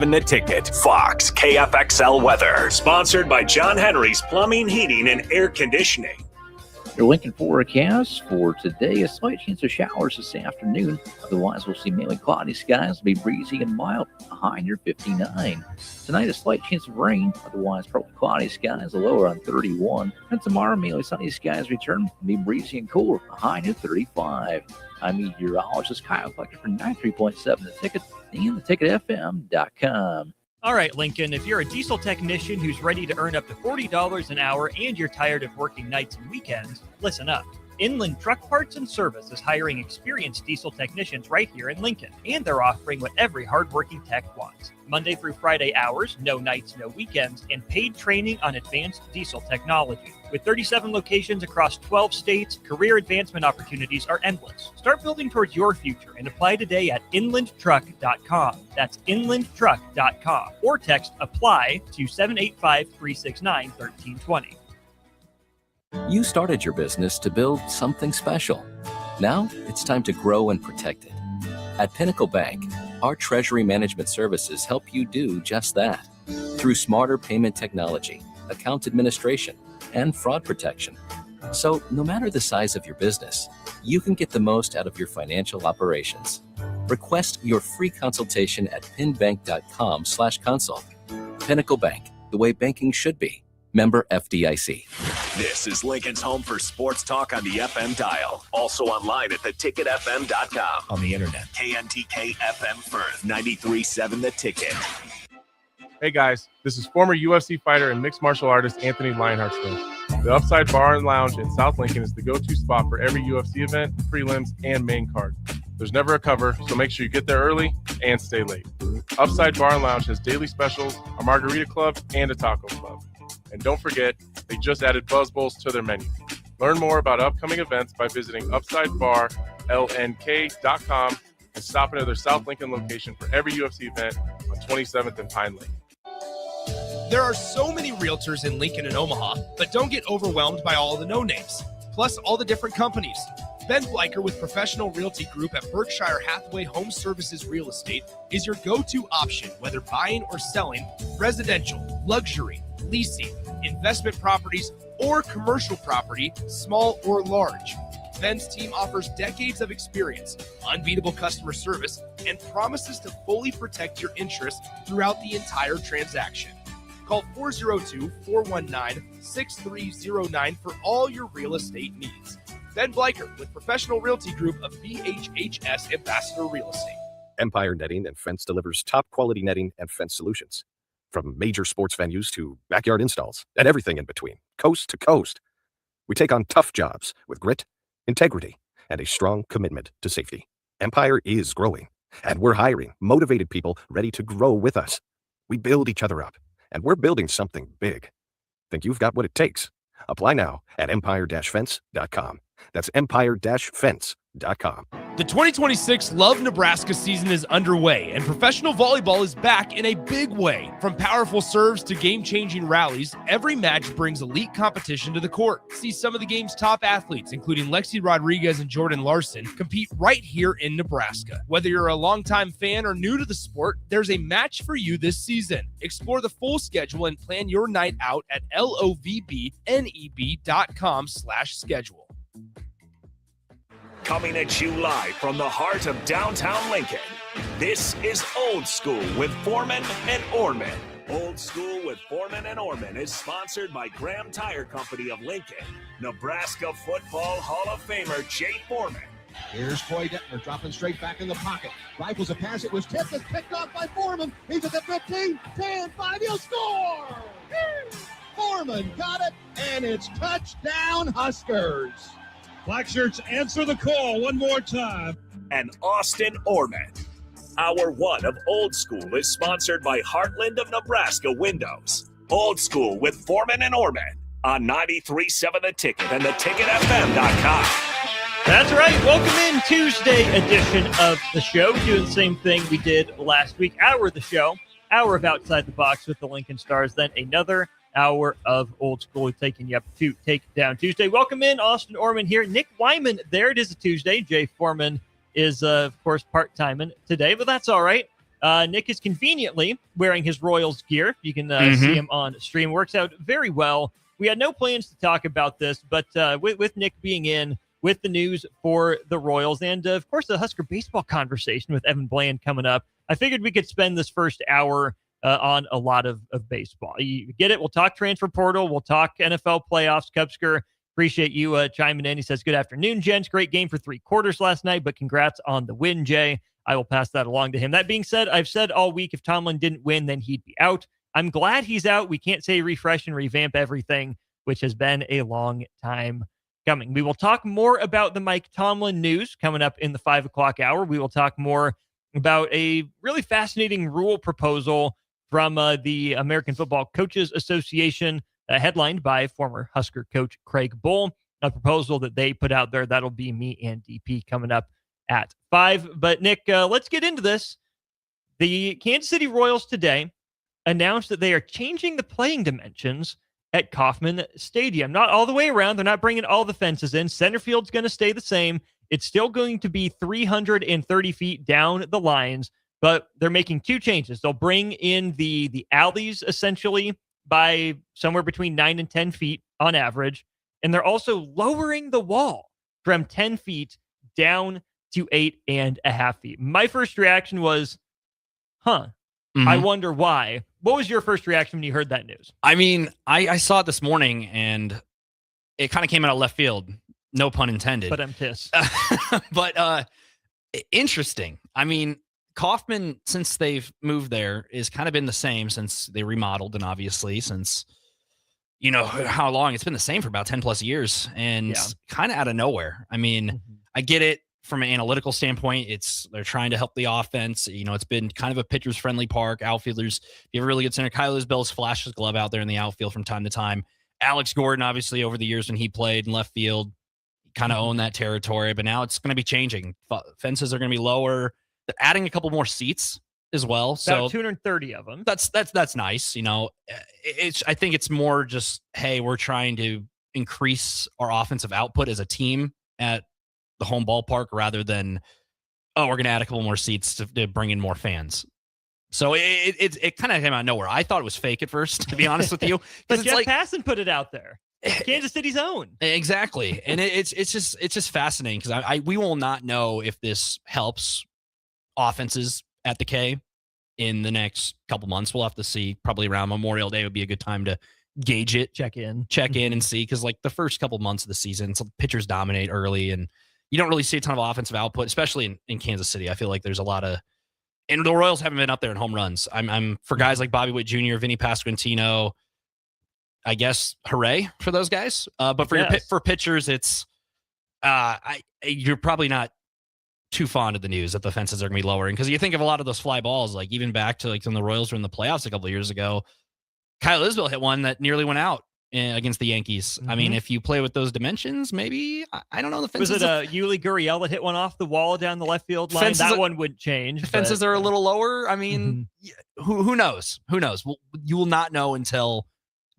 The Ticket. Fox KFXL weather. Sponsored by John Henry's Plumbing, Heating, and Air Conditioning. Your Lincoln forecast for today, a slight chance of showers this afternoon. Otherwise, we'll see mainly cloudy skies. It'll be breezy and mild, a high near 59. Tonight, a slight chance of rain. Otherwise, partly cloudy skies, a lower on 31. And tomorrow, mainly sunny skies return. It'll be breezy and cooler, a high near 35. I'm meteorologist Kyle Fletcher for 93.7 The Ticket and theticketfm.com. All right, Lincoln, if you're a diesel technician who's ready to earn up to $40 an hour and you're tired of working nights and weekends, listen up. Inland Truck Parts and Service is hiring experienced diesel technicians right here in Lincoln, and they're offering what every hardworking tech wants. Monday through Friday hours, no nights, no weekends, and paid training on advanced diesel technology. With 37 locations across 12 states, career advancement opportunities are endless. Start building towards your future and apply today at inlandtruck.com. That's inlandtruck.com. Or text APPLY to 785-369-1320. You started your business to build something special. Now it's time to grow and protect it. At Pinnacle Bank, our treasury management services help you do just that. Through smarter payment technology, account administration, and fraud protection. So no matter the size of your business, you can get the most out of your financial operations. Request your free consultation at pinbank.com/consult. Pinnacle Bank, the way banking should be. Member FDIC. This is Lincoln's home for sports talk on the FM dial. Also online at theticketfm.com. On the internet. KNTK FM Firth, 93.7 The Ticket. Hey guys, this is former UFC fighter and mixed martial artist Anthony Lionheart Smith. The Upside Bar and Lounge in South Lincoln is the go-to spot for every UFC event, prelims, and main card. There's never a cover, so make sure you get there early and stay late. Upside Bar and Lounge has daily specials, a margarita club, and a taco club. And don't forget, they just added Buzz Bowls to their menu. Learn more about upcoming events by visiting UpsideBarLNK.com and stop into their South Lincoln location for every UFC event on 27th and Pine Lake. There are so many realtors in Lincoln and Omaha, but don't get overwhelmed by all the no-names, plus all the different companies. Ben Bleicher with Professional Realty Group at Berkshire Hathaway Home Services Real Estate is your go-to option, whether buying or selling residential, luxury, leasing, investment properties, or commercial property, small or large. Ben's team offers decades of experience, unbeatable customer service, and promises to fully protect your interests throughout the entire transaction. Call 402-419-6309 for all your real estate needs. Ben Bleicher with Professional Realty Group of BHHS Ambassador Real Estate. Empire Netting and Fence delivers top-quality netting and fence solutions. From major sports venues to backyard installs and everything in between, coast to coast. We take on tough jobs with grit, integrity, and a strong commitment to safety. Empire is growing, and we're hiring motivated people ready to grow with us. We build each other up, and we're building something big. Think you've got what it takes? Apply now at empire-fence.com. That's empire-fence.com. The 2026 Love Nebraska season is underway, and professional volleyball is back in a big way. From powerful serves to game-changing rallies, every match brings elite competition to the court. See some of the game's top athletes, including Lexi Rodriguez and Jordan Larson, compete right here in Nebraska. Whether you're a longtime fan or new to the sport, there's a match for you this season. Explore the full schedule and plan your night out at lovbneb.com/schedule. Coming at you live from the heart of downtown Lincoln. This is Old School with Foreman and Orman. Old School with Foreman and Orman is sponsored by Graham Tire Company of Lincoln, Nebraska Football Hall of Famer Jay Foreman. Here's Troy Detmer dropping straight back in the pocket. Rifles a pass. It was tipped and picked off by Foreman. He's at the 15, 10, 5. He'll score! Foreman got it, and it's touchdown Huskers. Black shirts answer the call one more time. And Austin Orman. Hour one of Old School is sponsored by Heartland of Nebraska Windows. Old School with Foreman and Orman on 93.7 The Ticket and theticketfm.com. That's right. Welcome in Tuesday edition of the show. Doing the same thing we did last week. Hour of the show. Hour of Outside the Box with the Lincoln Stars. Then another hour of Old School taking you up to Take Down Tuesday. Welcome in, Austin Orman here. Nick Wyman, there it is a Tuesday. Jay Foreman is, of course, part-timing today, but that's all right. Nick is conveniently wearing his Royals gear. You can see him on stream. Works out very well. We had no plans to talk about this, but with Nick being in, with the news for the Royals, and of course the Husker baseball conversation with Evan Bland coming up, I figured we could spend this first hour on a lot of baseball. You get it? We'll talk transfer portal. We'll talk NFL playoffs. Cubsker, appreciate you chiming in. He says, good afternoon, gents. Great game for 3 quarters last night, but congrats on the win, Jay. I will pass that along to him. That being said, I've said all week if Tomlin didn't win, then he'd be out. I'm glad he's out. We can't say refresh and revamp everything, which has been a long time coming. We will talk more about the Mike Tomlin news coming up in the 5 o'clock hour. We will talk more about a really fascinating rule proposal from the American Football Coaches Association, headlined by former Husker coach Craig Bull, a proposal that they put out there. That'll be me and DP coming up at 5. But Nick, let's get into this. The Kansas City Royals today announced that they are changing the playing dimensions at Kauffman Stadium. Not all the way around. They're not bringing all the fences in. Center field's going to stay the same. It's still going to be 330 feet down the lines, but they're making 2 changes. They'll bring in the alleys essentially by somewhere between 9 and 10 feet on average. And they're also lowering the wall from 10 feet down to 8.5 feet. My first reaction was, I wonder why. What was your first reaction when you heard that news? I mean, I saw it this morning, and it kind of came out of left field. No pun intended. But I'm pissed. But interesting. I mean, Kauffman, since they've moved there, is kind of been the same since they remodeled, and obviously since, how long. It's been the same for about 10 plus years, and kind of out of nowhere. I mean, I get it. From an analytical standpoint, they're trying to help the offense. It's been kind of a pitcher's friendly park. Outfielders, you have a really good center. Kyle Isbell's flashed his glove out there in the outfield from time to time. Alex Gordon, obviously, over the years when he played in left field, kind of owned that territory. But now it's going to be changing. Fences are going to be lower. They're adding a couple more seats as well. About 230 of them. That's nice. I think it's more just, hey, we're trying to increase our offensive output as a team at the home ballpark rather than, we're going to add a couple more seats to bring in more fans. So it kind of came out of nowhere. I thought it was fake at first, to be honest with you. But Jeff Passan put it out there. Kansas City's own. Exactly. And it's just fascinating because we will not know if this helps offenses at the K in the next couple months. We'll have to see. Probably around Memorial Day would be a good time to gauge it, check in and see, because like the first couple months of the season, so pitchers dominate early and you don't really see a ton of offensive output, especially in Kansas City. I feel like there's a lot of, and the Royals haven't been up there in home runs. I'm for guys like Bobby Witt Jr., Vinny Pasquantino, I guess, hooray for those guys. But for pitchers, it's you're probably not too fond of the news that the fences are going to be lowering, because you think of a lot of those fly balls, like even back to like when the Royals were in the playoffs a couple of years ago. Kyle Isbell hit one that nearly went out against the Yankees. I mean, if you play with those dimensions, maybe, I don't know. The fences. Was it Yuli Gurriel that hit one off the wall down the left field line? That one would change. Fences are a little lower. I mean, who knows? Who knows? You will not know until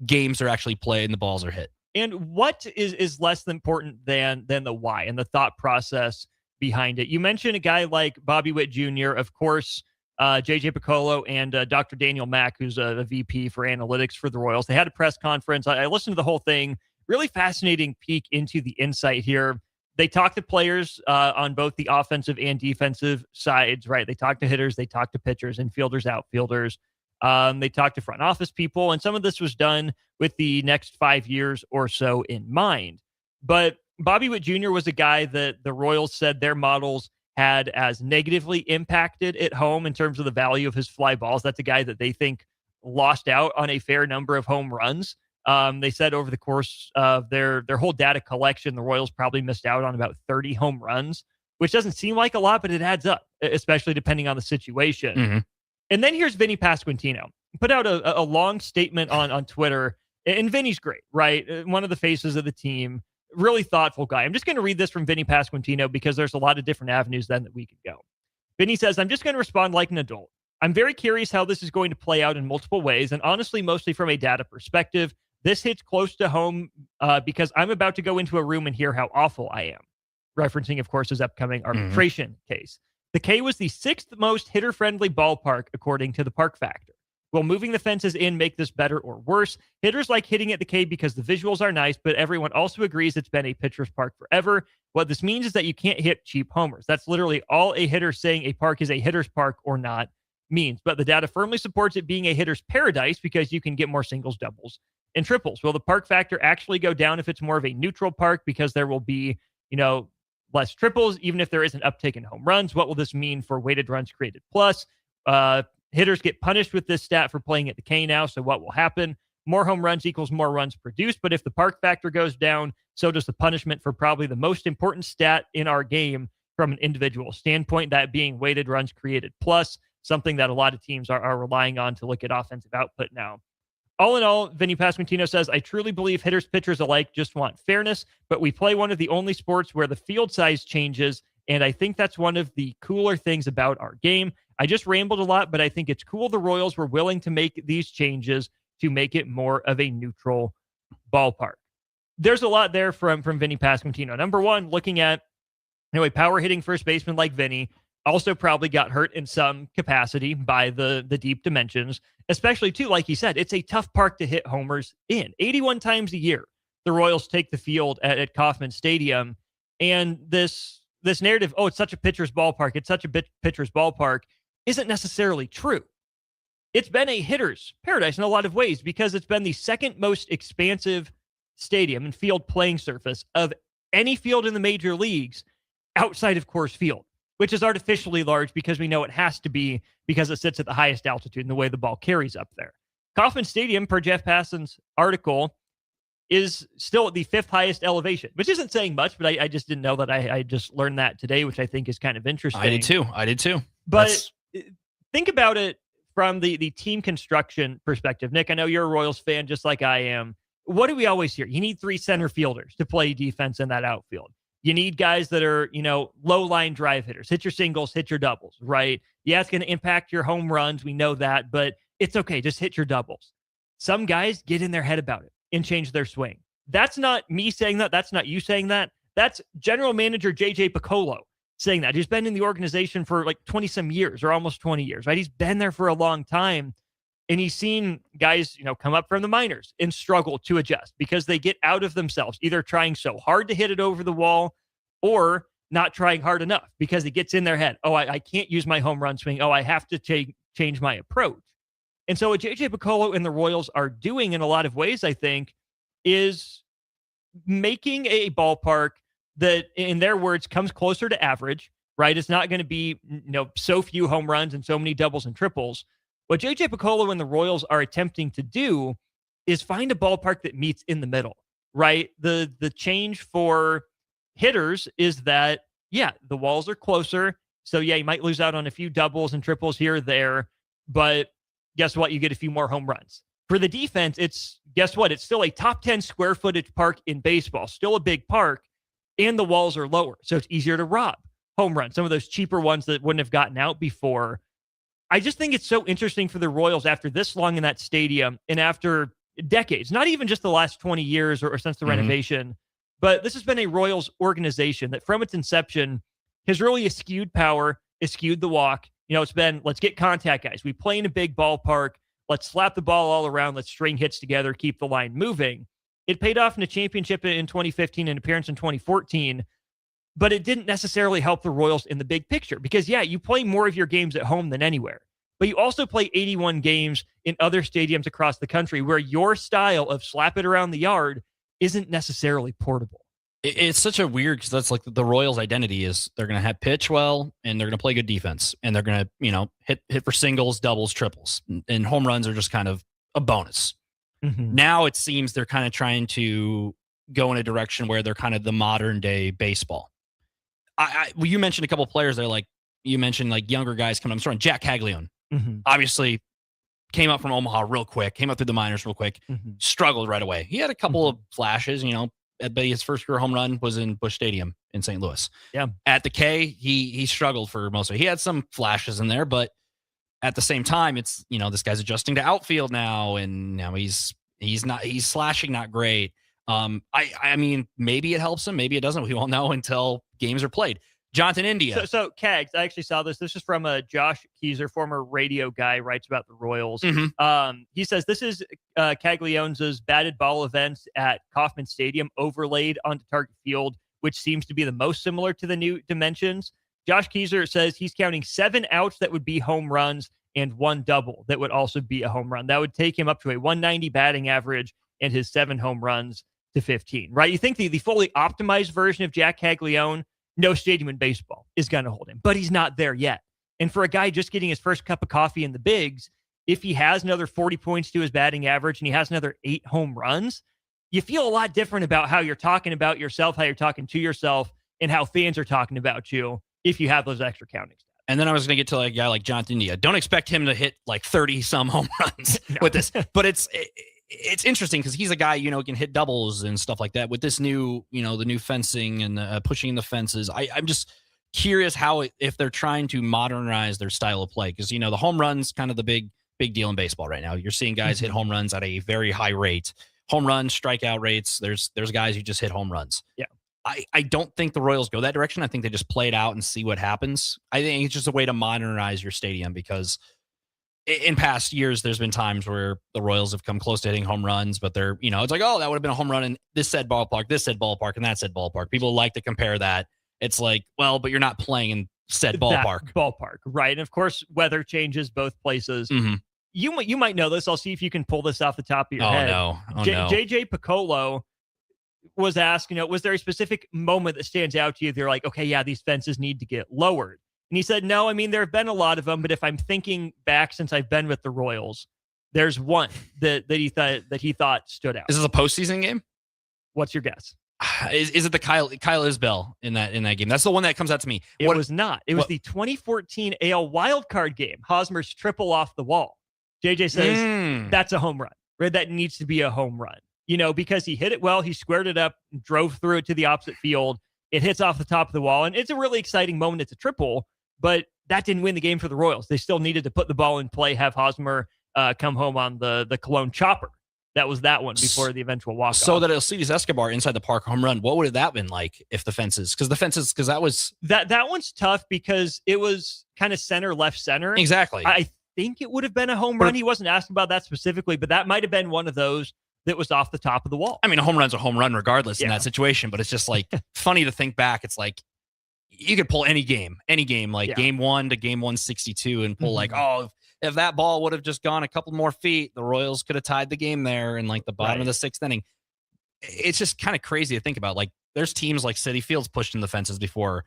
games are actually played and the balls are hit. And what is less important than the why and the thought process behind it? You mentioned a guy like Bobby Witt Jr., of course, JJ Piccolo, and Dr. Daniel Mack, who's a VP for analytics for the Royals. They had a press conference. I listened to the whole thing. Really fascinating peek into the insight here. They talked to players on both the offensive and defensive sides, right? They talked to hitters, they talked to pitchers, infielders, outfielders. They talked to front office people, and some of this was done with the next 5 years or so in mind. But Bobby Witt Jr. was a guy that the Royals said their models had as negatively impacted at home in terms of the value of his fly balls. That's a guy that they think lost out on a fair number of home runs. They said over the course of their whole data collection, the Royals probably missed out on about 30 home runs, which doesn't seem like a lot, but it adds up, especially depending on the situation. And then here's Vinny Pasquantino. Put out a long statement on Twitter, and Vinny's great, right? One of the faces of the team. Really thoughtful guy. I'm just going to read this from Vinny Pasquantino because there's a lot of different avenues then that we could go. Vinny says, I'm just going to respond like an adult. I'm very curious how this is going to play out in multiple ways, and honestly, mostly from a data perspective. This hits close to home because I'm about to go into a room and hear how awful I am. Referencing, of course, his upcoming arbitration case. The K was the 6th most hitter-friendly ballpark, according to the Park Factor. Will moving the fences in make this better or worse? Hitters like hitting at the K because the visuals are nice, but everyone also agrees it's been a pitcher's park forever. What this means is that you can't hit cheap homers. That's literally all a hitter saying a park is a hitter's park or not means. But the data firmly supports it being a hitter's paradise because you can get more singles, doubles, and triples. Will the Park Factor actually go down if it's more of a neutral park because there will be, less triples, even if there is an uptick in home runs? What will this mean for weighted runs created plus? Hitters get punished with this stat for playing at the K now. So what will happen? More home runs equals more runs produced. But if the Park Factor goes down, so does the punishment for probably the most important stat in our game from an individual standpoint, that being weighted runs created plus, something that a lot of teams are relying on to look at offensive output now. All in all, Vinny Pasquantino says, I truly believe hitters, pitchers alike just want fairness, but we play one of the only sports where the field size changes, and I think that's one of the cooler things about our game. I just rambled a lot, but I think it's cool the Royals were willing to make these changes to make it more of a neutral ballpark. There's a lot there from Vinny Pasquantino. Number one, looking at a power hitting first baseman like Vinny, also probably got hurt in some capacity by the deep dimensions, especially too, like he said, it's a tough park to hit homers in. 81 times a year, the Royals take the field at Kauffman Stadium, and this narrative, it's such a pitcher's ballpark, it's such a pitcher's ballpark, isn't necessarily true. It's been a hitter's paradise in a lot of ways because it's been the second most expansive stadium and field playing surface of any field in the major leagues outside of Coors Field, which is artificially large because we know it has to be because it sits at the highest altitude and the way the ball carries up there. Kauffman Stadium, per Jeff Passan's article, is still at the 5th highest elevation, which isn't saying much, but I just didn't know that. I just learned that today, which I think is kind of interesting. I did too. But think about it from the team construction perspective. Nick, I know you're a Royals fan just like I am. What do we always hear? You need 3 center fielders to play defense in that outfield. You need guys that are, low line drive hitters. Hit your singles, hit your doubles, right? Yeah, it's going to impact your home runs. We know that, but it's okay. Just hit your doubles. Some guys get in their head about it and change their swing. That's not me saying that. That's not you saying that. That's general manager J.J. Piccolo saying that. He's been in the organization for like 20 some years or almost 20 years, right? He's been there for a long time. And he's seen guys, come up from the minors and struggle to adjust because they get out of themselves, either trying so hard to hit it over the wall or not trying hard enough because it gets in their head. I can't use my home run swing. I have to change my approach. And so what J.J. Piccolo and the Royals are doing in a lot of ways, I think, is making a ballpark that, in their words, comes closer to average, right? It's not going to be, so few home runs and so many doubles and triples. What J.J. Piccolo and the Royals are attempting to do is find a ballpark that meets in the middle, right? The change for hitters is that, the walls are closer. So, you might lose out on a few doubles and triples here or there, but guess what? You get a few more home runs. For the defense, it's still a top 10 square footage park in baseball, still a big park, and the walls are lower. So it's easier to rob home runs, some of those cheaper ones that wouldn't have gotten out before. I just think it's so interesting for the Royals after this long in that stadium and after decades, not even just the last 20 years or since the renovation, but this has been a Royals organization that from its inception has really eschewed power, eschewed the walk. It's been, let's get contact guys. We play in a big ballpark. Let's slap the ball all around. Let's string hits together, keep the line moving. It paid off in a championship in 2015 and appearance in 2014, but it didn't necessarily help the Royals in the big picture because, you play more of your games at home than anywhere, but you also play 81 games in other stadiums across the country where your style of slap it around the yard isn't necessarily portable. It's such a weird, because that's like the Royals' identity is they're going to have pitch well and they're going to play good defense and they're going to, hit for singles, doubles, triples, and home runs are just kind of a bonus. Mm-hmm. Now it seems they're kind of trying to go in a direction where they're kind of the modern day baseball. You mentioned a couple of players there, like you mentioned like younger guys coming. I'm sorry, Jack Caglione, obviously came up from Omaha real quick, came up through the minors real quick, struggled right away. He had a couple of flashes, but his first career home run was in Busch Stadium in St. Louis. Yeah. At the K, he struggled for most of it. He had some flashes in there, but at the same time, it's, this guy's adjusting to outfield now, and now he's slashing not great. I mean, maybe it helps him, maybe it doesn't. We won't know until games are played. Jonathan India. So Kags, I actually saw this. This is from Josh Keyser, former radio guy, writes about the Royals. He says this is Caglione's batted ball events at Kauffman Stadium overlaid onto Target Field, which seems to be the most similar to the new dimensions. Josh Keyser says he's counting 7 outs that would be home runs and 1 double that would also be a home run. That would take him up to a 190 batting average and his 7 home runs to 15, right? You think the fully optimized version of Jack Caglione, no stadium in baseball, is going to hold him, but he's not there yet. And for a guy just getting his first cup of coffee in the bigs, if he has another 40 points to his batting average and he has another 8 home runs, you feel a lot different about how you're talking about yourself, how you're talking to yourself, and how fans are talking about you if you have those extra counting stats. And then I was going to get to a guy like Jonathan India. Don't expect him to hit like 30-some home runs with this. But it's interesting because he's a guy, can hit doubles and stuff like that. With this new, the new fencing and pushing the fences, I'm just curious if they're trying to modernize their style of play. Because, the home run's kind of the big deal in baseball right now. You're seeing guys hit home runs at a very high rate. Home runs, strikeout rates, there's guys who just hit home runs. Yeah. I don't think the Royals go that direction. I think they just play it out and see what happens. I think it's just a way to modernize your stadium because in past years, there's been times where the Royals have come close to hitting home runs, but they're, it's like, oh, that would have been a home run in this said ballpark, and that said ballpark. People like to compare that. It's like, well, but you're not playing in said ballpark. Ballpark, right. And of course, weather changes both places. You might know this. I'll see if you can pull this off the top of your head. No. JJ Piccolo was asked, was there a specific moment that stands out to you? They're like, okay, yeah, these fences need to get lowered. And he said, no, there have been a lot of them, but if I'm thinking back since I've been with the Royals, there's one that he thought stood out. Is this a postseason game? What's your guess? Is it the Kyle Isbell in that game? That's the one that comes out to me. It was not. It was the 2014 AL wildcard game. Hosmer's triple off the wall. JJ says that's a home run. Right? That needs to be a home run. Because he hit it well, he squared it up, drove through it to the opposite field. It hits off the top of the wall, and it's a really exciting moment. It's a triple, but that didn't win the game for the Royals. They still needed to put the ball in play, have Hosmer come home on the Cologne chopper. That was that one before the eventual walk-off. So that Alcides Escobar inside the park home run, what would have that been like if the fences? Because that was... That one's tough because it was kind of left center. Exactly. I think it would have been a home run. He wasn't asking about that specifically, but that might have been one of those that was off the top of the wall. A home run's a home run regardless in that situation, but it's just like funny to think back. It's like you could pull any game, like game 1 to game 162 and pull like, oh, if that ball would have just gone a couple more feet, the Royals could have tied the game there in like the bottom of the 6th inning. It's just kind of crazy to think about. Like there's teams like Citi Fields pushed in the fences before.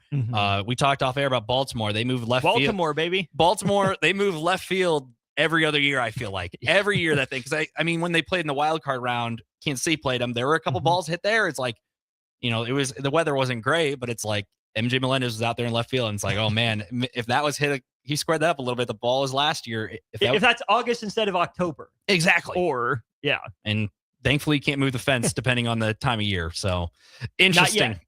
We talked off air about Baltimore. They moved left field. Baltimore, baby. Baltimore, they moved left field every other year, I feel like. Every year that thing. Because when they played in the wild card round, Kansas City played them. There were a couple balls hit there. It's like, it was the weather wasn't great, but it's like MJ Melendez was out there in left field, and it's like, oh man, if that was hit, he squared that up a little bit. The ball was last year. If that's August instead of October, exactly. Or and thankfully you can't move the fence depending on the time of year. So interesting.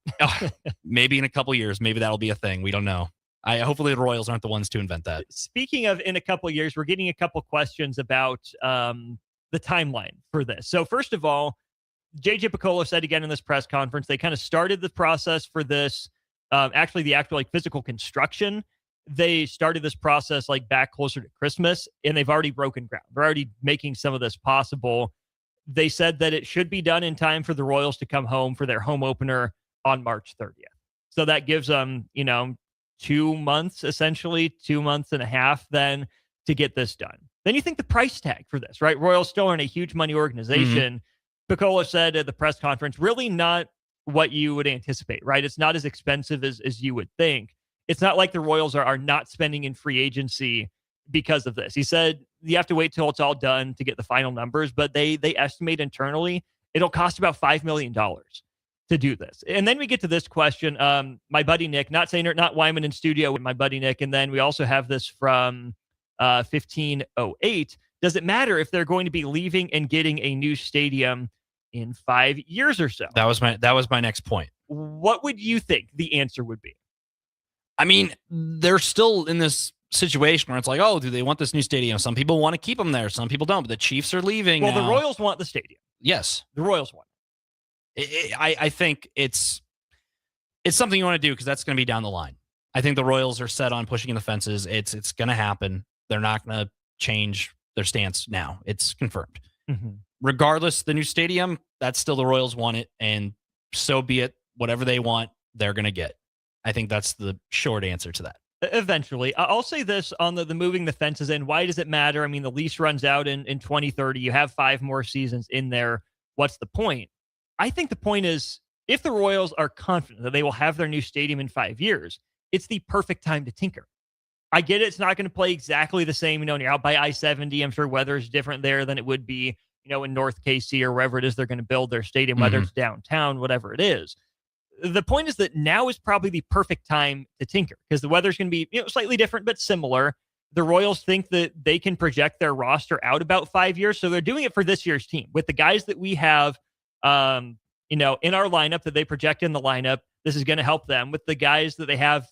Maybe in a couple years, maybe that'll be a thing. We don't know. Hopefully the Royals aren't the ones to invent that. Speaking of in a couple of years, we're getting a couple questions about the timeline for this. So first of all, JJ Piccolo said again in this press conference, they kind of started the process for this. Actually, the actual physical construction, they started this process back closer to Christmas, and they've already broken ground. They're already making some of this possible. They said that it should be done in time for the Royals to come home for their home opener on March 30th. So that gives them, 2 months, essentially 2 months and a half then to get this done. Then you think the price tag for this, right? Royals still aren't a huge money organization. Piccolo said at the press conference, really not what you would anticipate, right? It's not as expensive as you would think. It's not like the Royals are not spending in free agency because of this. He said you have to wait till it's all done to get the final numbers, but they estimate internally it'll cost about $5 million to do this. And then we get to this question. My buddy Nick, not Wyman in studio with my buddy Nick. And then we also have this from 1508. Does it matter if they're going to be leaving and getting a new stadium in 5 years or so? That was my next point. What would you think the answer would be? They're still in this situation where it's like, oh, do they want this new stadium? Some people want to keep them there. Some people don't. But the Chiefs are leaving. Well, now. The Royals want the stadium. Yes. The Royals want it. I think it's something you want to do because that's going to be down the line. I think the Royals are set on pushing in the fences. It's going to happen. They're not going to change their stance now. It's confirmed. Mm-hmm. Regardless, the new stadium, that's still the Royals want it, and so be it. Whatever they want, they're going to get. I think that's the short answer to that. Eventually. I'll say this on the moving the fences in. Why does it matter? I mean, the lease runs out in 2030. You have 5 more seasons in there. What's the point? I think the point is, if the Royals are confident that they will have their new stadium in 5 years, it's the perfect time to tinker. I get it. It's not going to play exactly the same. When you're out by I-70. I'm sure weather is different there than it would be, in North KC or wherever it is they're going to build their stadium, whether it's downtown, whatever it is. The point is that now is probably the perfect time to tinker because the weather's going to be slightly different, but similar. The Royals think that they can project their roster out about 5 years. So they're doing it for this year's team with the guys that we have, in our lineup that they project in the lineup. This is going to help them with the guys that they have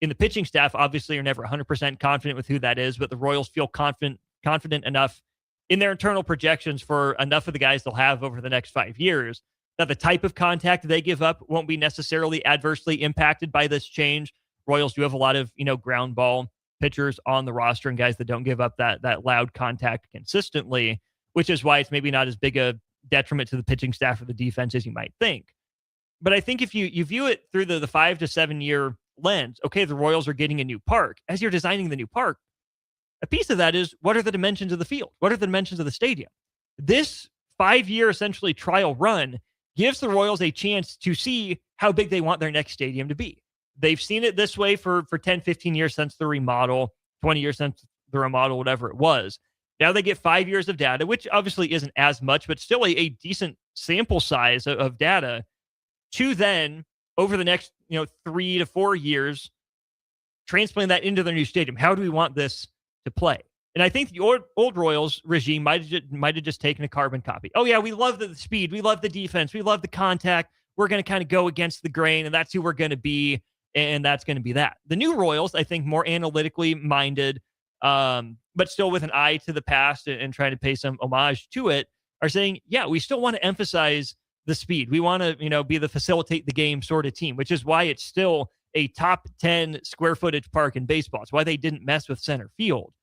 in the pitching staff. Obviously, are never 100% confident with who that is, but the Royals feel confident enough in their internal projections for enough of the guys they'll have over the next 5 years that the type of contact they give up won't be necessarily adversely impacted by this change. Royals do have a lot of, ground ball pitchers on the roster and guys that don't give up that loud contact consistently, which is why it's maybe not as big a detriment to the pitching staff or the defense as you might think. But I think if you view it through the 5 to 7 year lens, okay, the Royals are getting a new park. As you're designing the new park, a piece of that is, what are the dimensions of the field? What are the dimensions of the stadium? This 5-year essentially trial run gives the Royals a chance to see how big they want their next stadium to be. They've seen it this way for 10, 15 years since the remodel, 20 years since the remodel, whatever it was. Now they get 5 years of data, which obviously isn't as much, but still a decent sample size of data to then, over the next 3 to 4 years, transplant that into their new stadium. How do we want this to play? And I think the old Royals regime might have just taken a carbon copy. Oh, yeah, we love the speed. We love the defense. We love the contact. We're going to kind of go against the grain, and that's who we're going to be, and that's going to be that. The new Royals, I think, more analytically minded, but still with an eye to the past and trying to pay some homage to it, are saying, yeah, we still want to emphasize the speed. We want to, be the facilitate the game sort of team, which is why it's still a top 10 square footage park in baseball. It's why they didn't mess with center field.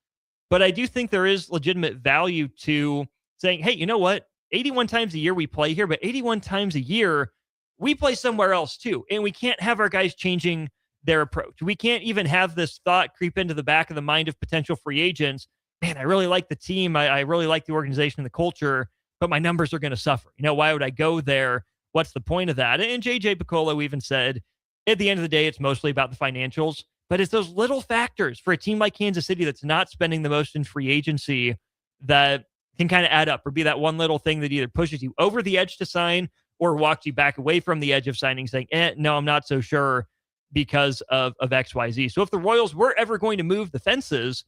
But I do think there is legitimate value to saying, hey, you know what? 81 times a year we play here, but 81 times a year we play somewhere else too. And we can't have our guys changing their approach. We can't even have this thought creep into the back of the mind of potential free agents. Man, I really like the team. I really like the organization and the culture, but my numbers are going to suffer. Why would I go there? What's the point of that? And JJ Picollo even said, at the end of the day, it's mostly about the financials. But it's those little factors for a team like Kansas City that's not spending the most in free agency that can kind of add up or be that one little thing that either pushes you over the edge to sign or walks you back away from the edge of signing, saying, no, I'm not so sure because of XYZ. So if the Royals were ever going to move the fences,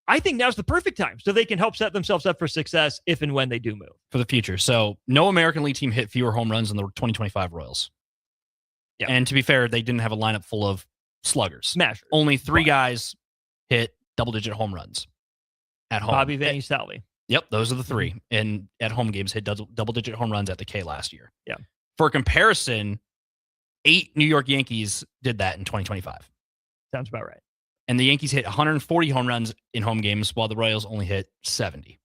I think now's the perfect time so they can help set themselves up for success if and when they do move. For the future. So no American League team hit fewer home runs than the 2025 Royals. Yeah. And to be fair, they didn't have a lineup full of sluggers. Smashers. Only 3 guys hit double-digit home runs at home. Bobby, Vinny, Salvi. Yep, those are the 3. And at home games hit double-digit home runs at the K last year. Yeah. For comparison, 8 New York Yankees did that in 2025. Sounds about right. And the Yankees hit 140 home runs in home games, while the Royals only hit 70.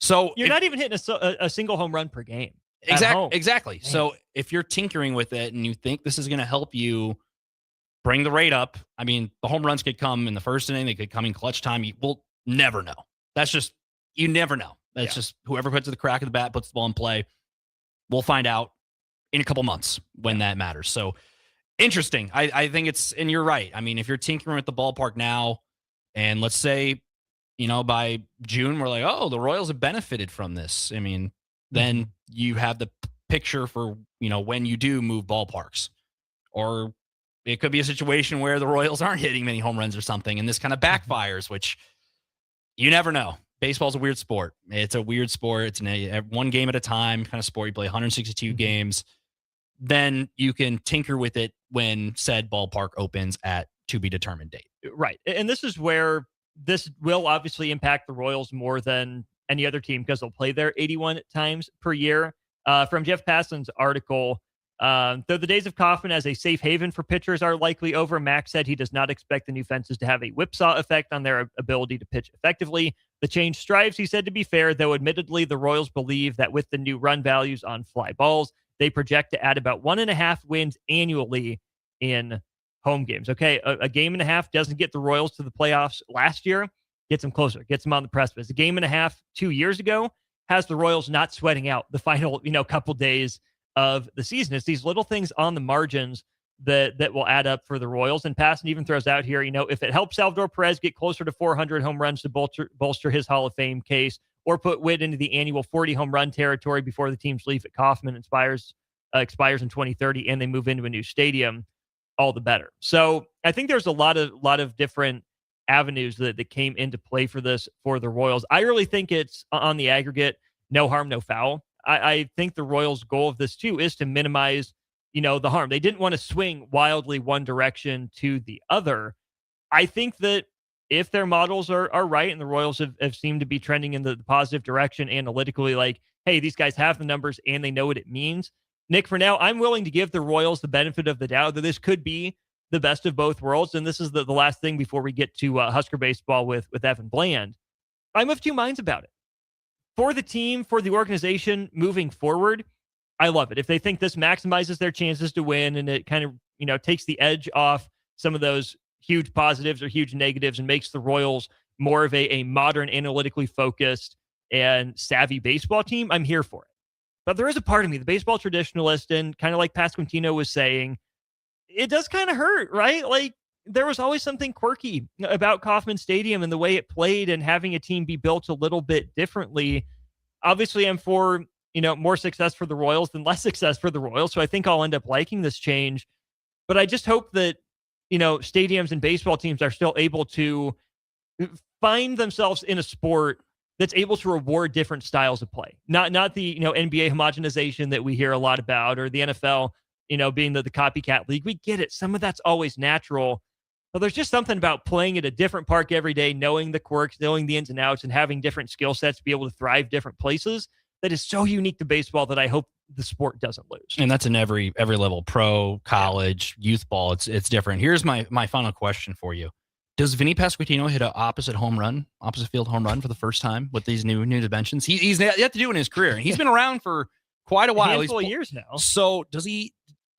So you're not even hitting a single home run per game. Exactly. Man. So if you're tinkering with it and you think this is going to help you bring the rate up, I mean, the home runs could come in the first inning. They could come in clutch time. We'll never know. That's just, you never know. That's just whoever puts the crack of the bat, puts the ball in play. We'll find out in a couple months when that matters. So interesting. I think it's, and you're right. I mean, if you're tinkering with the ballpark now, and let's say, by June, we're like, oh, the Royals have benefited from this. I mean, then you have the picture for, when you do move ballparks. Or it could be a situation where the Royals aren't hitting many home runs or something, and this kind of backfires, which you never know. Baseball's a weird sport. It's a weird sport. It's one game at a time kind of sport. You play 162 games. Then you can tinker with it when said ballpark opens at to be determined date. Right. And this is where this will obviously impact the Royals more than any other team because they'll play there 81 times per year. From Jeff Passan's article, Though the days of Kaufman as a safe haven for pitchers are likely over, Max said he does not expect the new fences to have a whipsaw effect on their ability to pitch effectively. The change strives, he said, to be fair, though admittedly the Royals believe that with the new run values on fly balls, they project to add about 1.5 wins annually in home games. Okay, a game and a half doesn't get the Royals to the playoffs last year, gets them closer, gets them on the precipice. A game and a half 2 years ago has the Royals not sweating out the final, couple days of the season. It's these little things on the margins that will add up for the Royals. And Passan even throws out here, if it helps Salvador Perez get closer to 400 home runs to bolster his Hall of Fame case, or put Witt into the annual 40 home run territory before the team's leave at Kauffman expires in 2030 and they move into a new stadium, all the better. So I think there's a lot of different avenues that came into play for this for the Royals. I really think it's on the aggregate, no harm, no foul. I think the Royals' goal of this too is to minimize, the harm. They didn't want to swing wildly one direction to the other. I think that if their models are right and the Royals have seemed to be trending in the positive direction analytically, like, hey, these guys have the numbers and they know what it means. Nick, for now, I'm willing to give the Royals the benefit of the doubt that this could be the best of both worlds. And this is the last thing before we get to Husker baseball with Evan Bland. I'm of two minds about it. For the team, for the organization moving forward, I love it. If they think this maximizes their chances to win and it kind of, takes the edge off some of those huge positives or huge negatives and makes the Royals more of a modern, analytically focused and savvy baseball team, I'm here for it. But there is a part of me, the baseball traditionalist, and kind of like Pasquantino was saying, it does kind of hurt, right? Like, there was always something quirky about Kauffman Stadium and the way it played and having a team be built a little bit differently. Obviously, I'm for, more success for the Royals than less success for the Royals. So I think I'll end up liking this change. But I just hope that, stadiums and baseball teams are still able to find themselves in a sport that's able to reward different styles of play. Not the, NBA homogenization that we hear a lot about, or the NFL, being the copycat league. We get it. Some of that's always natural. But there's just something about playing at a different park every day, knowing the quirks, knowing the ins and outs, and having different skill sets to be able to thrive different places that is so unique to baseball that I hope the sport doesn't lose. And that's in every level, pro, college, youth ball. It's different. Here's my final question for you. Does Vinny Pasquantino hit an opposite field home run for the first time with these new dimensions? He's yet to do in his career. And he's been around for quite a while. A handful of years now. So does he,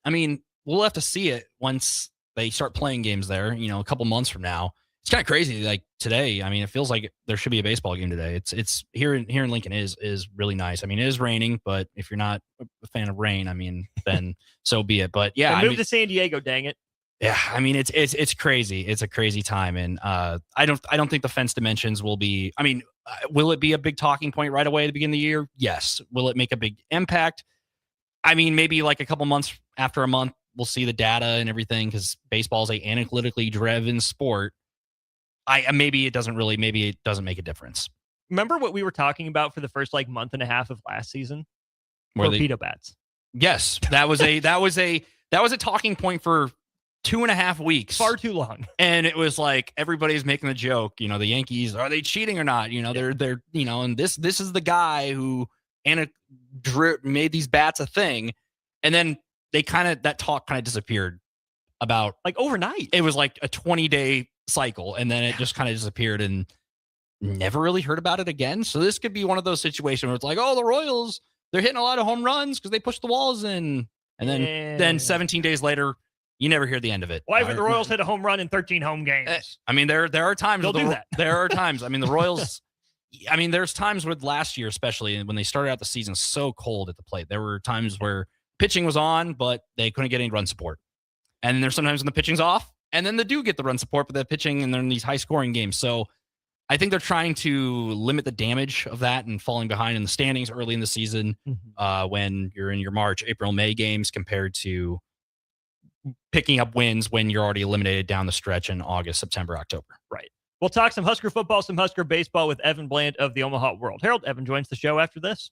we'll have to see it once they start playing games there, a couple months from now. It's kind of crazy. Like today, it feels like there should be a baseball game today. It's here in Lincoln is really nice. It is raining, but if you're not a fan of rain, then so be it. But yeah, move to San Diego, dang it. Yeah, it's crazy. It's a crazy time, and I don't think the fence dimensions will be. Will it be a big talking point right away at the beginning of the year? Yes. Will it make a big impact? Maybe like a couple months after a month, we'll see the data and everything because baseball is a analytically driven sport. Maybe it doesn't make a difference. Remember what we were talking about for the first month and a half of last season? Were torpedo bats. Yes, that was a talking point for 2.5 weeks. Far too long. And it was like everybody's making the joke, the Yankees, are they cheating or not? They're and this is the guy who made these bats a thing. And then that talk kind of disappeared about overnight. It was like a 20-day cycle, and then it just kind of disappeared and never really heard about it again. So this could be one of those situations where it's like, oh, the Royals, they're hitting a lot of home runs because they pushed the walls in. And then 17 days later, you never hear the end of it. Why haven't the Royals hit a home run in 13 home games? There are times they'll do that. There are times. The Royals. There's times with last year, especially when they started out the season so cold at the plate. There were times where pitching was on, but they couldn't get any run support. And there's sometimes when the pitching's off, and then they do get the run support, but they're pitching and they're in these high scoring games. So I think they're trying to limit the damage of that and falling behind in the standings early in the season when you're in your March, April, May games compared to picking up wins when you're already eliminated down the stretch in August, September, October. Right. We'll talk some Husker football, some Husker baseball with Evan Bland of the Omaha World Herald. Evan joins the show after this.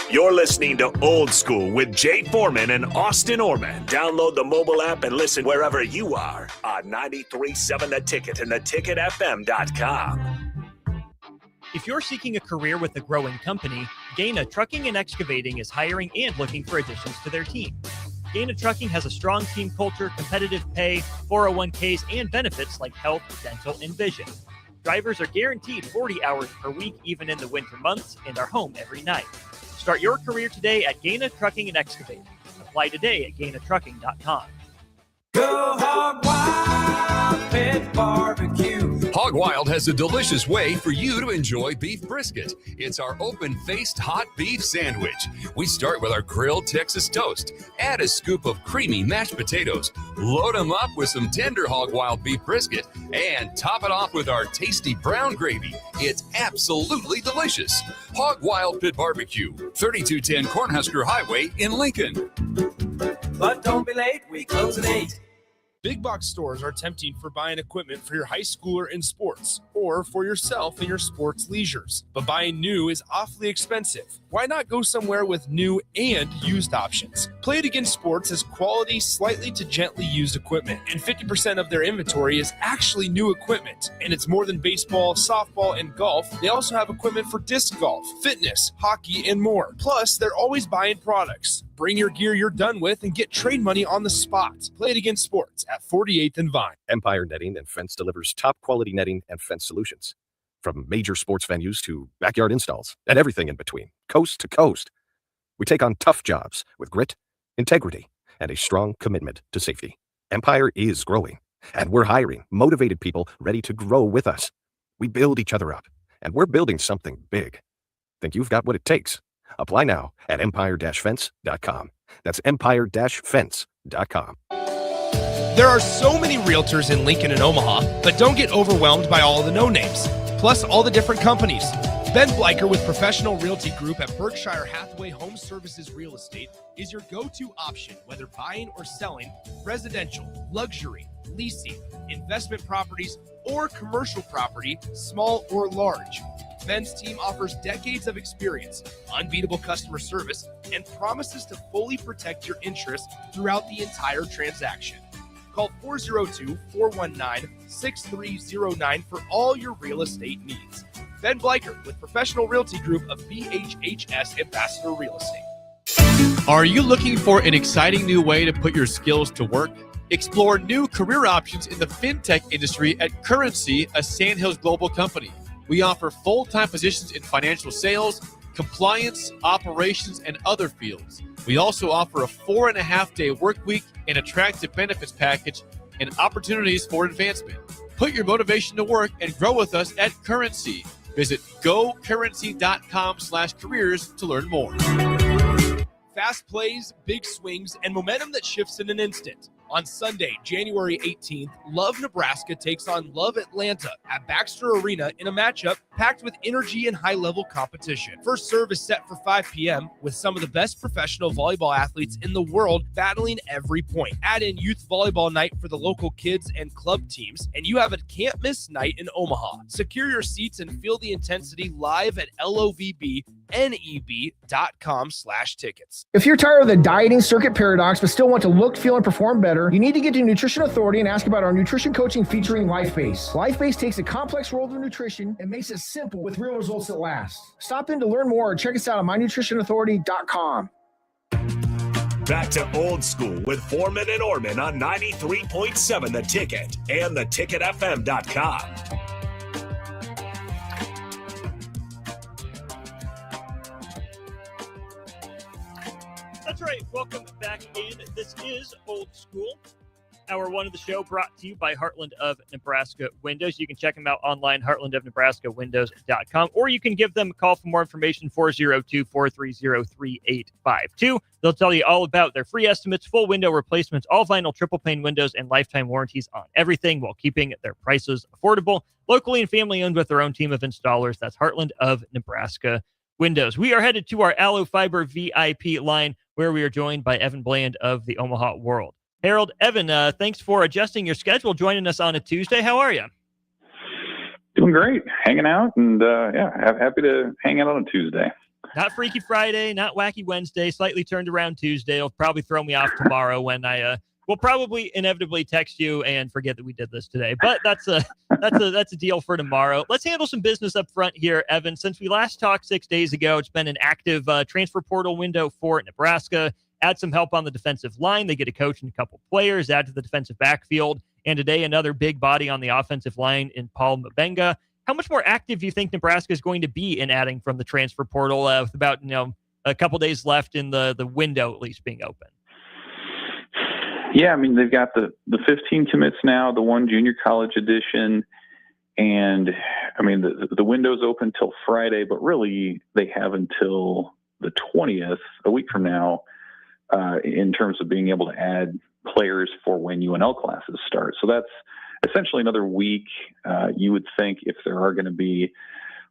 You're listening to Old School with Jay Foreman and Austin Orman. Download the mobile app and listen wherever you are on 93.7 The Ticket and theticketfm.com. If you're seeking a career with a growing company, Gaina Trucking and Excavating is hiring and looking for additions to their team. Gaina Trucking has a strong team culture, competitive pay, 401ks, and benefits like health, dental, and vision. Drivers are guaranteed 40 hours per week, even in the winter months, and are home every night. Start your career today at Gaina Trucking and Excavating. Apply today at GainaTrucking.com. Go Hog Wild Pit Barbecue. Hog Wild has a delicious way for you to enjoy beef brisket. It's our open-faced hot beef sandwich. We start with our grilled Texas toast. Add a scoop of creamy mashed potatoes. Load them up with some tender Hog Wild beef brisket and top it off with our tasty brown gravy. It's absolutely delicious. Hog Wild Pit Barbecue, 3210 Cornhusker Highway in Lincoln. But don't be late, we close at 8. Big box stores are tempting for buying equipment for your high schooler in sports or for yourself in your sports leisures. But buying new is awfully expensive. Why not go somewhere with new and used options? Play It Again Sports has quality, slightly to gently used equipment, and 50% of their inventory is actually new equipment. And it's more than baseball, softball, and golf. They also have equipment for disc golf, fitness, hockey, and more. Plus, they're always buying products. Bring your gear you're done with and get trade money on the spot. Play It Again Sports at 48th and Vine. Empire Netting and Fence delivers top quality netting and fence solutions. From major sports venues to backyard installs and everything in between, coast to coast. We take on tough jobs with grit, integrity, and a strong commitment to safety. Empire is growing, and we're hiring motivated people ready to grow with us. We build each other up, and we're building something big. Think you've got what it takes? Apply now at empire-fence.com. That's empire-fence.com. There are so many realtors in Lincoln and Omaha, but don't get overwhelmed by all the no-names, plus all the different companies. Ben Bleicher with Professional Realty Group at Berkshire Hathaway Home Services Real Estate is your go-to option, whether buying or selling residential, luxury, leasing, investment properties, or commercial property, small or large. Ben's team offers decades of experience, unbeatable customer service, and promises to fully protect your interests throughout the entire transaction. Call 402-419-6309 for all your real estate needs. Ben Bleicher with Professional Realty Group of BHHS Ambassador Real Estate. Are you looking for an exciting new way to put your skills to work? Explore new career options in the fintech industry at Currency, a Sandhills Global company. We offer full-time positions in financial sales, compliance, operations, and other fields. We also offer a 4.5-day work week, an attractive benefits package, and opportunities for advancement. Put your motivation to work and grow with us at Currency. Visit gocurrency.com/careers to learn more. Fast plays, big swings, and momentum that shifts in an instant. On Sunday, January 18th, Love Nebraska takes on Love Atlanta at Baxter Arena in a matchup packed with energy and high-level competition. First serve is set for 5 p.m. with some of the best professional volleyball athletes in the world battling every point. Add in youth volleyball night for the local kids and club teams, and you have a can't-miss night in Omaha. Secure your seats and feel the intensity live at lovebneb.com/tickets. If you're tired of the dieting circuit paradox but still want to look, feel, and perform better, you need to get to Nutrition Authority and ask about our nutrition coaching featuring LifeBase. LifeBase takes a complex world of nutrition and makes it simple with real results that last. Stop in to learn more or check us out at mynutritionauthority.com. Back to Old School with Foreman and Orman on 93.7 The Ticket and theticketfm.com. That's right. Welcome back in. This is Old School. Hour one of the show brought to you by Heartland of Nebraska Windows. You can check them out online, heartlandofnebraskawindows.com, or you can give them a call for more information, 402-430-3852. They'll tell you all about their free estimates, full window replacements, all vinyl triple pane windows, and lifetime warranties on everything while keeping their prices affordable. Locally and family owned with their own team of installers. That's Heartland of Nebraska Windows. We are headed to our Aloe Fiber VIP line, where we are joined by Evan Bland of the Omaha World Herald. Evan, thanks for adjusting your schedule, joining us on a Tuesday. How are you? Doing great, hanging out, and happy to hang out on a Tuesday. Not Freaky Friday, not Wacky Wednesday, slightly turned around Tuesday. It'll probably throw me off tomorrow when I will probably inevitably text you and forget that we did this today. But that's a deal for tomorrow. Let's handle some business up front here, Evan. Since we last talked 6 days ago, it's been an active transfer portal window for Nebraska. add some help on the defensive line. They get a coach and a couple players, add to the defensive backfield. And today, another big body on the offensive line in Paul Mabenga. How much more active do you think Nebraska is going to be in adding from the transfer portal with about, a couple days left in the window at least being open? Yeah, I mean, they've got the 15 commits now, the one junior college edition. And, I mean, the window's open till Friday, but really they have until the 20th, a week from now, in terms of being able to add players for when UNL classes start. So that's essentially another week. You would think if there are going to be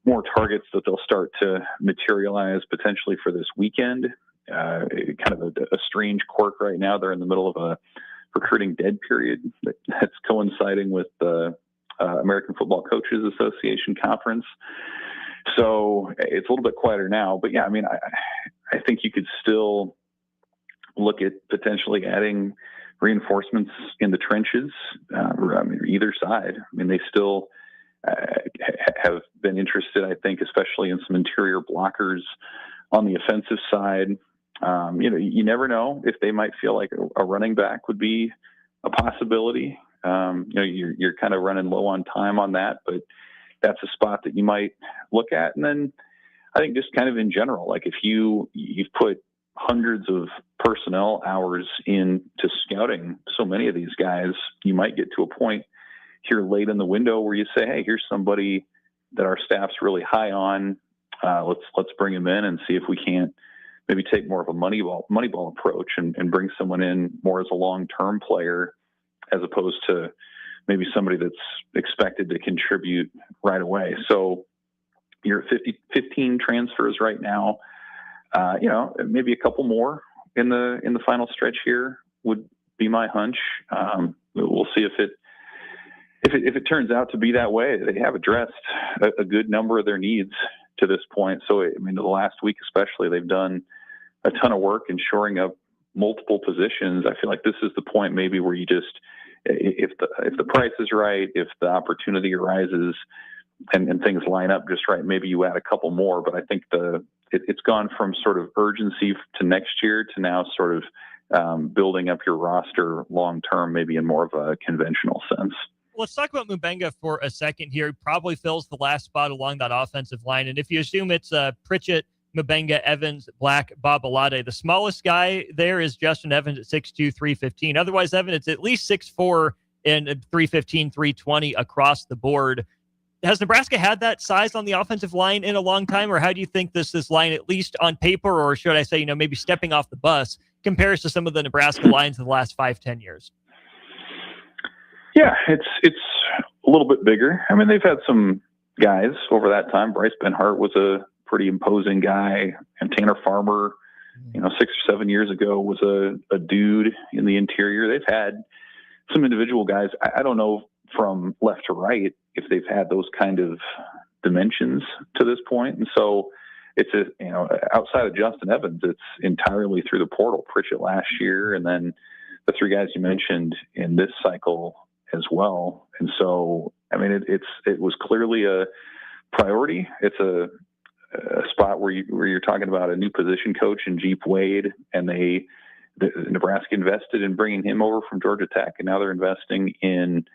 more targets that they'll start to materialize potentially for this weekend. Kind of a strange quirk right now. They're in the middle of a recruiting dead period that's coinciding with the American Football Coaches Association conference. So it's a little bit quieter now. But, yeah, I mean, I think you could still look at potentially adding reinforcements in the trenches, either side. I mean, they still have been interested, I think, especially in some interior blockers on the offensive side. You never know if they might feel like a running back would be a possibility. You're kind of running low on time on that, but that's a spot that you might look at. And then I think just kind of in general, like if you've put hundreds of personnel hours into scouting so many of these guys, you might get to a point here late in the window where you say, hey, here's somebody that our staff's really high on. Let's bring him in and see if we can't maybe take more of a moneyball approach and bring someone in more as a long-term player as opposed to maybe somebody that's expected to contribute right away. So you're at 15 transfers right now. Maybe a couple more in the final stretch here would be my hunch. We'll see if it turns out to be that way. They have addressed a good number of their needs to this point. So, I mean, the last week especially, they've done a ton of work in shoring up multiple positions. I feel like this is the point maybe where you just, if the price is right, if the opportunity arises and things line up just right, maybe you add a couple more. But I think it's gone from sort of urgency to next year to now sort of building up your roster long-term, maybe in more of a conventional sense. Let's talk about Mabenga for a second here. He probably fills the last spot along that offensive line. And if you assume it's Pritchett, Mabenga, Evans, Black, Babalade, the smallest guy there is Justin Evans at 6'2", 315. Otherwise, Evan, it's at least 6'4" and 315, 320 across the board. Has Nebraska had that size on the offensive line in a long time, or how do you think this line, at least on paper, or should I say, maybe stepping off the bus, compares to some of the Nebraska lines of the last 5-10 years? Yeah, it's a little bit bigger. I mean, they've had some guys over that time. Bryce Benhart was a pretty imposing guy, and Tanner Farmer, 6 or 7 years ago, was a dude in the interior. They've had some individual guys. I don't know from left to right if they've had those kind of dimensions to this point. And so it's outside of Justin Evans, it's entirely through the portal. Pritchett last year, and then the three guys you mentioned in this cycle as well. And so, I mean, it was clearly a priority. It's a spot where you're talking about a new position coach in Jeep Wade, and Nebraska invested in bringing him over from Georgia Tech, and now they're investing in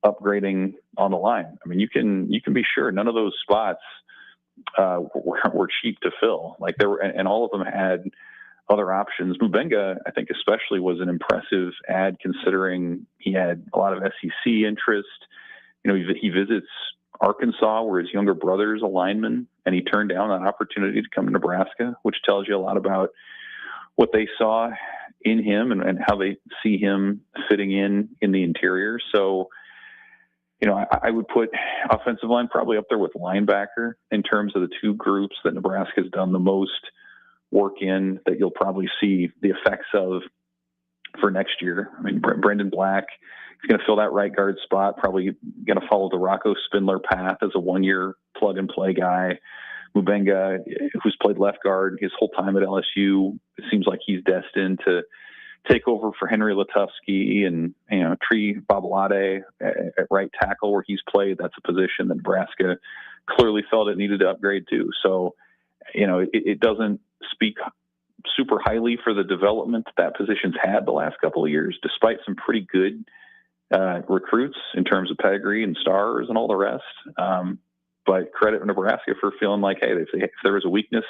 upgrading on the line. I mean, you can be sure none of those spots were cheap to fill. Like there were, and all of them had other options. Mabenga, I think especially, was an impressive add considering he had a lot of SEC interest. He visits Arkansas, where his younger brother is a lineman, and he turned down that opportunity to come to Nebraska, which tells you a lot about what they saw in him and how they see him fitting in the interior. So, I would put offensive line probably up there with linebacker in terms of the two groups that Nebraska has done the most work in, that you'll probably see the effects of for next year. I mean, Brendan Black is going to fill that right guard spot, probably going to follow the Rocco Spindler path as a one-year plug-and-play guy. Mabenga, who's played left guard his whole time at LSU, it seems like he's destined to take over for Henry Latufsky, and Tree Babalade at right tackle where he's played. That's a position that Nebraska clearly felt it needed to upgrade to. So, it doesn't speak super highly for the development that position's had the last couple of years, despite some pretty good recruits in terms of pedigree and stars and all the rest. But credit Nebraska for feeling like, hey, if there was a weakness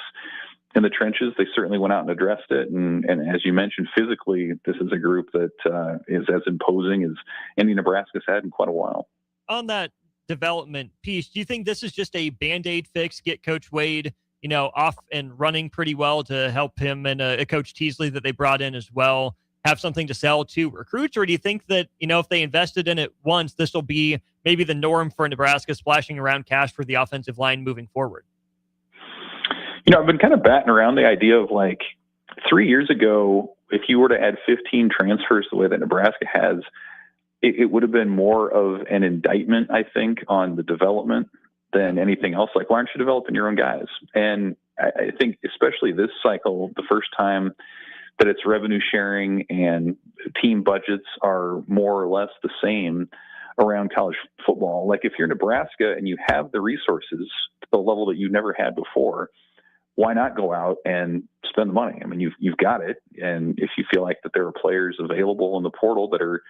in the trenches, they certainly went out and addressed it. And as you mentioned, physically, this is a group that is as imposing as any Nebraska's had in quite a while. On that development piece, do you think this is just a Band-Aid fix, get Coach Wade, off and running pretty well to help him and a Coach Teasley that they brought in as well have something to sell to recruits? Or do you think that, if they invested in it once, this will be maybe the norm for Nebraska splashing around cash for the offensive line moving forward? I've been kind of batting around the idea of 3 years ago, if you were to add 15 transfers the way that Nebraska has, it would have been more of an indictment, I think, on the development than anything else. Why aren't you developing your own guys? And I think especially this cycle, the first time that it's revenue sharing and team budgets are more or less the same around college football. If you're Nebraska and you have the resources to the level that you never had before, why not go out and spend the money? I mean, you've got it. And if you feel like that there are players available in the portal that are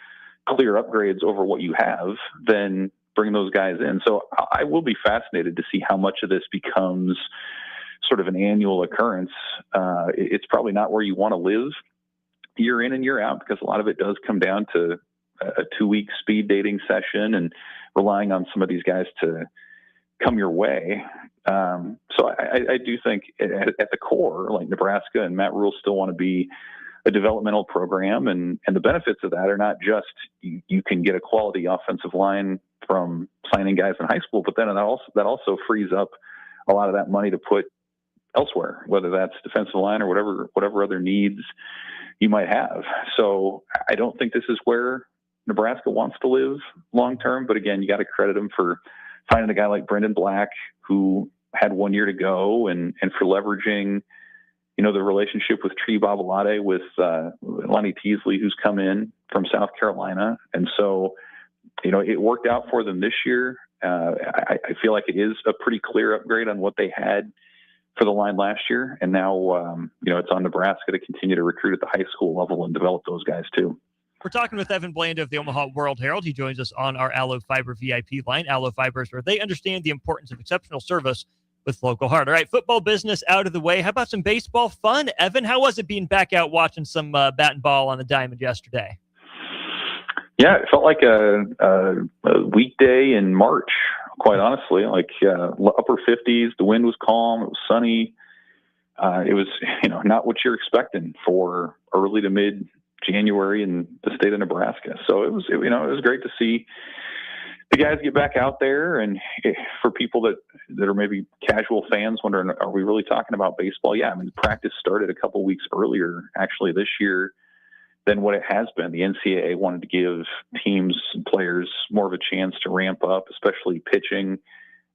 clear upgrades over what you have, then bring those guys in. So I will be fascinated to see how much of this becomes sort of an annual occurrence. It's probably not where you want to live year in and year out, because a lot of it does come down to a 2-week speed dating session and relying on some of these guys to come your way. So I do think at the core, Nebraska and Matt Rule still want to be a developmental program, and the benefits of that are not just you can get a quality offensive line from signing guys in high school, but then that also frees up a lot of that money to put elsewhere, whether that's defensive line or whatever other needs you might have. So I don't think this is where Nebraska wants to live long term, but again, you got to credit them for finding a guy like Brendan Black, who had 1 year to go, and for leveraging, the relationship with Tree Babalade with Lonnie Teasley, who's come in from South Carolina. And so, it worked out for them this year. I feel like it is a pretty clear upgrade on what they had for the line last year. And now, it's on Nebraska to continue to recruit at the high school level and develop those guys too. We're talking with Evan Blanda of the Omaha World Herald. He joins us on our Allo Fiber VIP line. Allo Fiber is where they understand the importance of exceptional service with local heart. All right, football business out of the way. How about some baseball fun? Evan, how was it being back out watching some bat and ball on the diamond yesterday? Yeah, it felt like a weekday in March, quite honestly. Upper 50s, the wind was calm, it was sunny. It was, not what you're expecting for early to mid January in the state of Nebraska. So it was great to see the guys get back out there. And for people that are maybe casual fans wondering, are we really talking about baseball? Yeah, I mean, practice started a couple weeks earlier, actually, this year than what it has been. The NCAA wanted to give teams and players more of a chance to ramp up, especially pitching,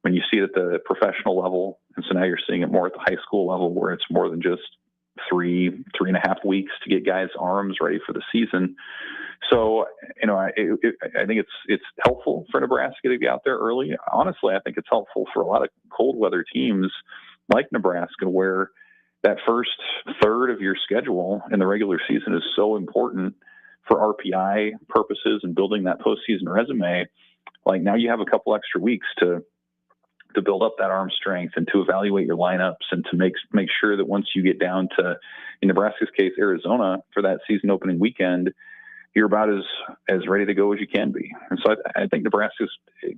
when you see it at the professional level. And so now you're seeing it more at the high school level, where it's more than just 3.5 weeks to get guys' arms ready for the season. So, I think it's helpful for Nebraska to be out there early. Honestly, I think it's helpful for a lot of cold weather teams like Nebraska, where that first third of your schedule in the regular season is so important for RPI purposes and building that postseason resume. Now you have a couple extra weeks to build up that arm strength and to evaluate your lineups and to make sure that once you get down to, in Nebraska's case, Arizona for that season opening weekend, you're about as ready to go as you can be. And so I think Nebraska's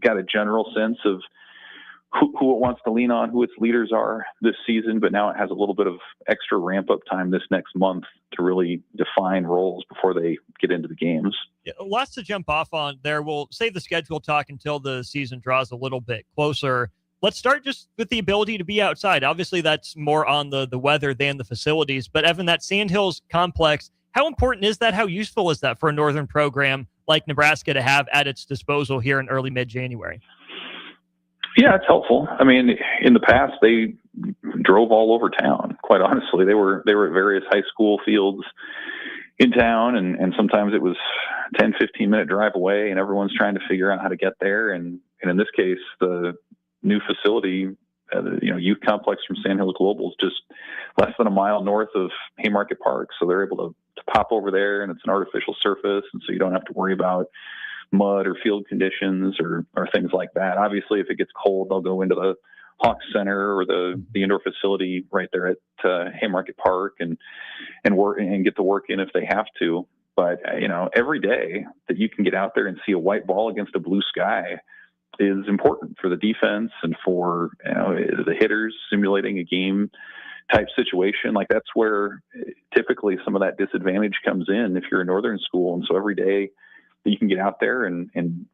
got a general sense of who it wants to lean on, who its leaders are this season, but now it has a little bit of extra ramp up time this next month to really define roles before they get into the games. Yeah, lots to jump off on there. We'll save the schedule talk until the season draws a little bit closer. Let's start just with the ability to be outside. Obviously, that's more on the weather than the facilities. But, Evan, that Sandhills complex, how important is that? How useful is that for a northern program like Nebraska to have at its disposal here in early mid-January? Yeah, it's helpful. I mean, in the past, they drove all over town, quite honestly. They were at various high school fields in town, and sometimes it was 10, 15-minute drive away, and everyone's trying to figure out how to get there. And in this case, the new facility, youth complex from Sandhills Global is just less than a mile north of Haymarket Park. So they're able to pop over there, and it's an artificial surface. And so you don't have to worry about mud or field conditions or things like that. Obviously, if it gets cold, they'll go into the Hawks Center or the indoor facility right there at Haymarket Park and work and get the work in if they have to. But every day that you can get out there and see a white ball against a blue sky is important for the defense and for the hitters simulating a game type situation. Like, that's where typically some of that disadvantage comes in if you're a northern school. And so every day that you can get out there and in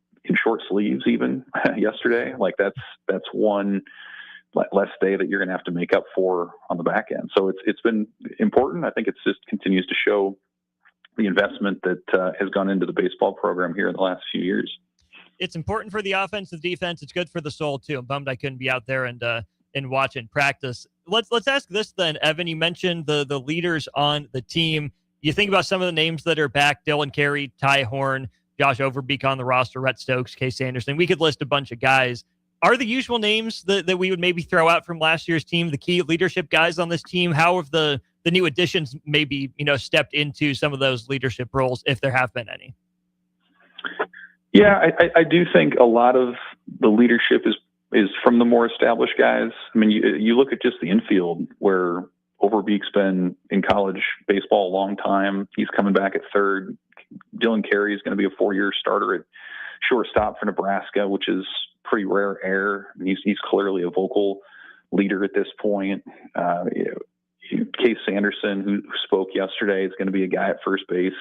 short sleeves, even yesterday, like that's one less day that you're going to have to make up for on the back end. So it's been important. I think it's just continues to show the investment that has gone into the baseball program here in the last few years. It's important for the offense, the defense. It's good for the soul too. I'm bummed I couldn't be out there and watch and practice. Let's ask this then, Evan. You mentioned the leaders on the team. You think about some of the names that are back: Dylan Carey, Ty Horn, Josh Overbeek on the roster, Rhett Stokes, Case Anderson. We could list a bunch of guys. Are the usual names that we would maybe throw out from last year's team the key leadership guys on this team? How have the new additions maybe stepped into some of those leadership roles, if there have been any? Yeah, I do think a lot of the leadership is from the more established guys. I mean, you look at just the infield where Overbeek's been in college baseball a long time. He's coming back at third. Dylan Carey is going to be a 4-year starter at shortstop for Nebraska, which is pretty rare air. I mean, he's clearly a vocal leader at this point. Case Anderson, who spoke yesterday, is going to be a guy at first base,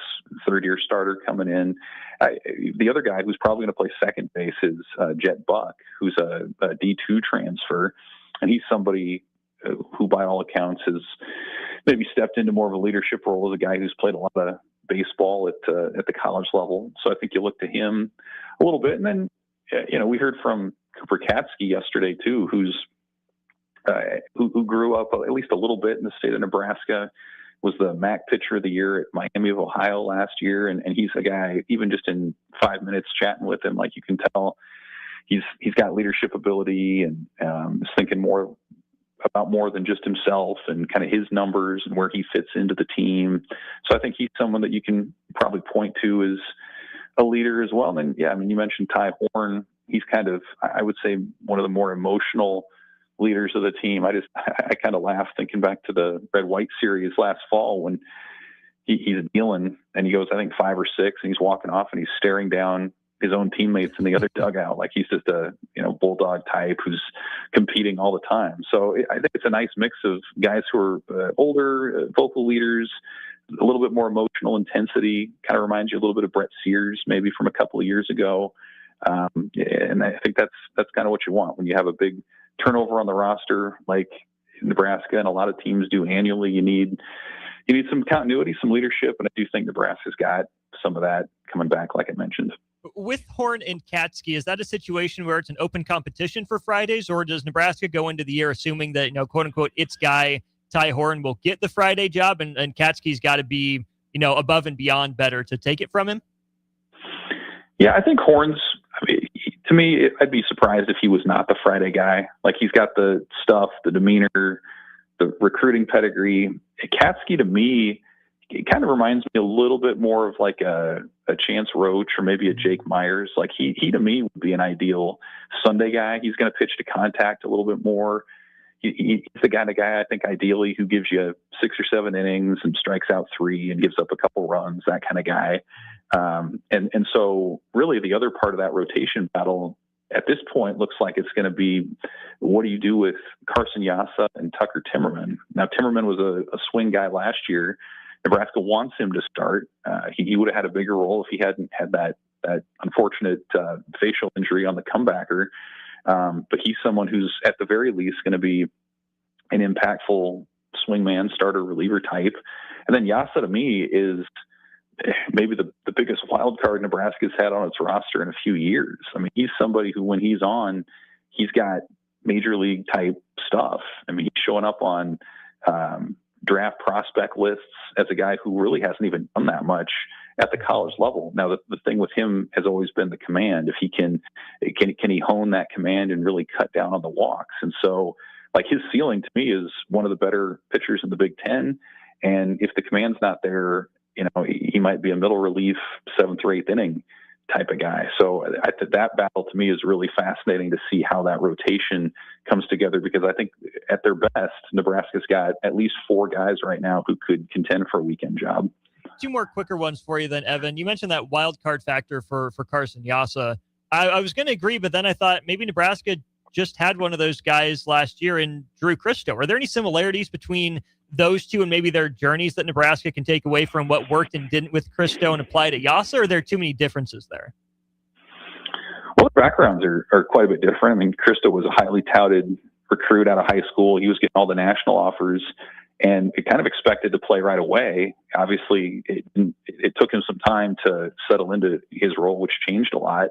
third-year starter coming in. The other guy who's probably going to play second base is Jet Buck, who's a D2 transfer, and he's somebody who, by all accounts, has maybe stepped into more of a leadership role as a guy who's played a lot of baseball at the college level. So I think you look to him a little bit. And then, we heard from Cooper Katsky yesterday too, who grew up at least a little bit in the state of Nebraska, was the MAC pitcher of the year at Miami of Ohio last year. And he's a guy, even just in 5 minutes chatting with him, like, you can tell he's got leadership ability and is thinking more than just himself and kind of his numbers and where he fits into the team. So I think he's someone that you can probably point to as a leader as well. And then, you mentioned Ty Horn. He's kind of, I would say, one of the more emotional leaders of the team. I kind of laugh thinking back to the Red-White series last fall when he's kneeling and he goes, I think 5 or 6, and he's walking off and he's staring down his own teammates in the other dugout. Like, he's just a, bulldog type who's competing all the time. So I think it's a nice mix of guys who are older, vocal leaders, a little bit more emotional intensity, kind of reminds you a little bit of Brett Sears, maybe from a couple of years ago. And I think that's kind of what you want when you have a big turnover on the roster, like Nebraska and a lot of teams do annually. You need some continuity, some leadership. And I do think Nebraska's got some of that coming back, like I mentioned. With Horn and Katsky, is that a situation where it's an open competition for Fridays, or does Nebraska go into the year assuming that, quote unquote, its guy, Ty Horn, will get the Friday job and Katsky's got to be, above and beyond better to take it from him? Yeah, I think Horn's, to me, I'd be surprised if he was not the Friday guy. Like, he's got the stuff, the demeanor, the recruiting pedigree. Katsky, to me, it kind of reminds me a little bit more of like a Chance Roach or maybe a Jake Myers. Like, he to me would be an ideal Sunday guy. He's going to pitch to contact a little bit more. He's the kind of guy I think ideally who gives you 6 or 7 innings and strikes out 3 and gives up a couple runs, that kind of guy. And so really the other part of that rotation battle at this point looks like it's going to be, what do you do with Carson Yassa and Tucker Timmerman? Now, Timmerman was a swing guy last year. Nebraska wants him to start. He would have had a bigger role if he hadn't had that unfortunate facial injury on the comebacker. But he's someone who's at the very least going to be an impactful swingman, starter, reliever type. And then Yassa, to me, is maybe the biggest wild card Nebraska's had on its roster in a few years. I mean, he's somebody who, when he's on, he's got major league type stuff. I mean, he's showing up on draft prospect lists as a guy who really hasn't even done that much at the college level. Now, the thing with him has always been the command. If he can he hone that command and really cut down on the walks? And so like his ceiling to me is one of the better pitchers in the Big Ten. And if the command's not there, he might be a middle relief 7th or 8th inning type of guy. So I think that battle to me is really fascinating to see how that rotation comes together, because I think at their best, Nebraska's got at least 4 guys right now who could contend for a weekend job. 2 more quicker ones for you then, Evan. You mentioned that wild card factor for Carson Yasa. I was going to agree, but then I thought maybe Nebraska just had one of those guys last year in Drew Christo. Are there any similarities between those two and maybe their journeys that Nebraska can take away from what worked and didn't with Christo and apply to Yasa, or are there too many differences there? Well, the backgrounds are quite a bit different. I mean, Christo was a highly touted recruit out of high school. He was getting all the national offers and it kind of expected to play right away. Obviously, it took him some time to settle into his role, which changed a lot.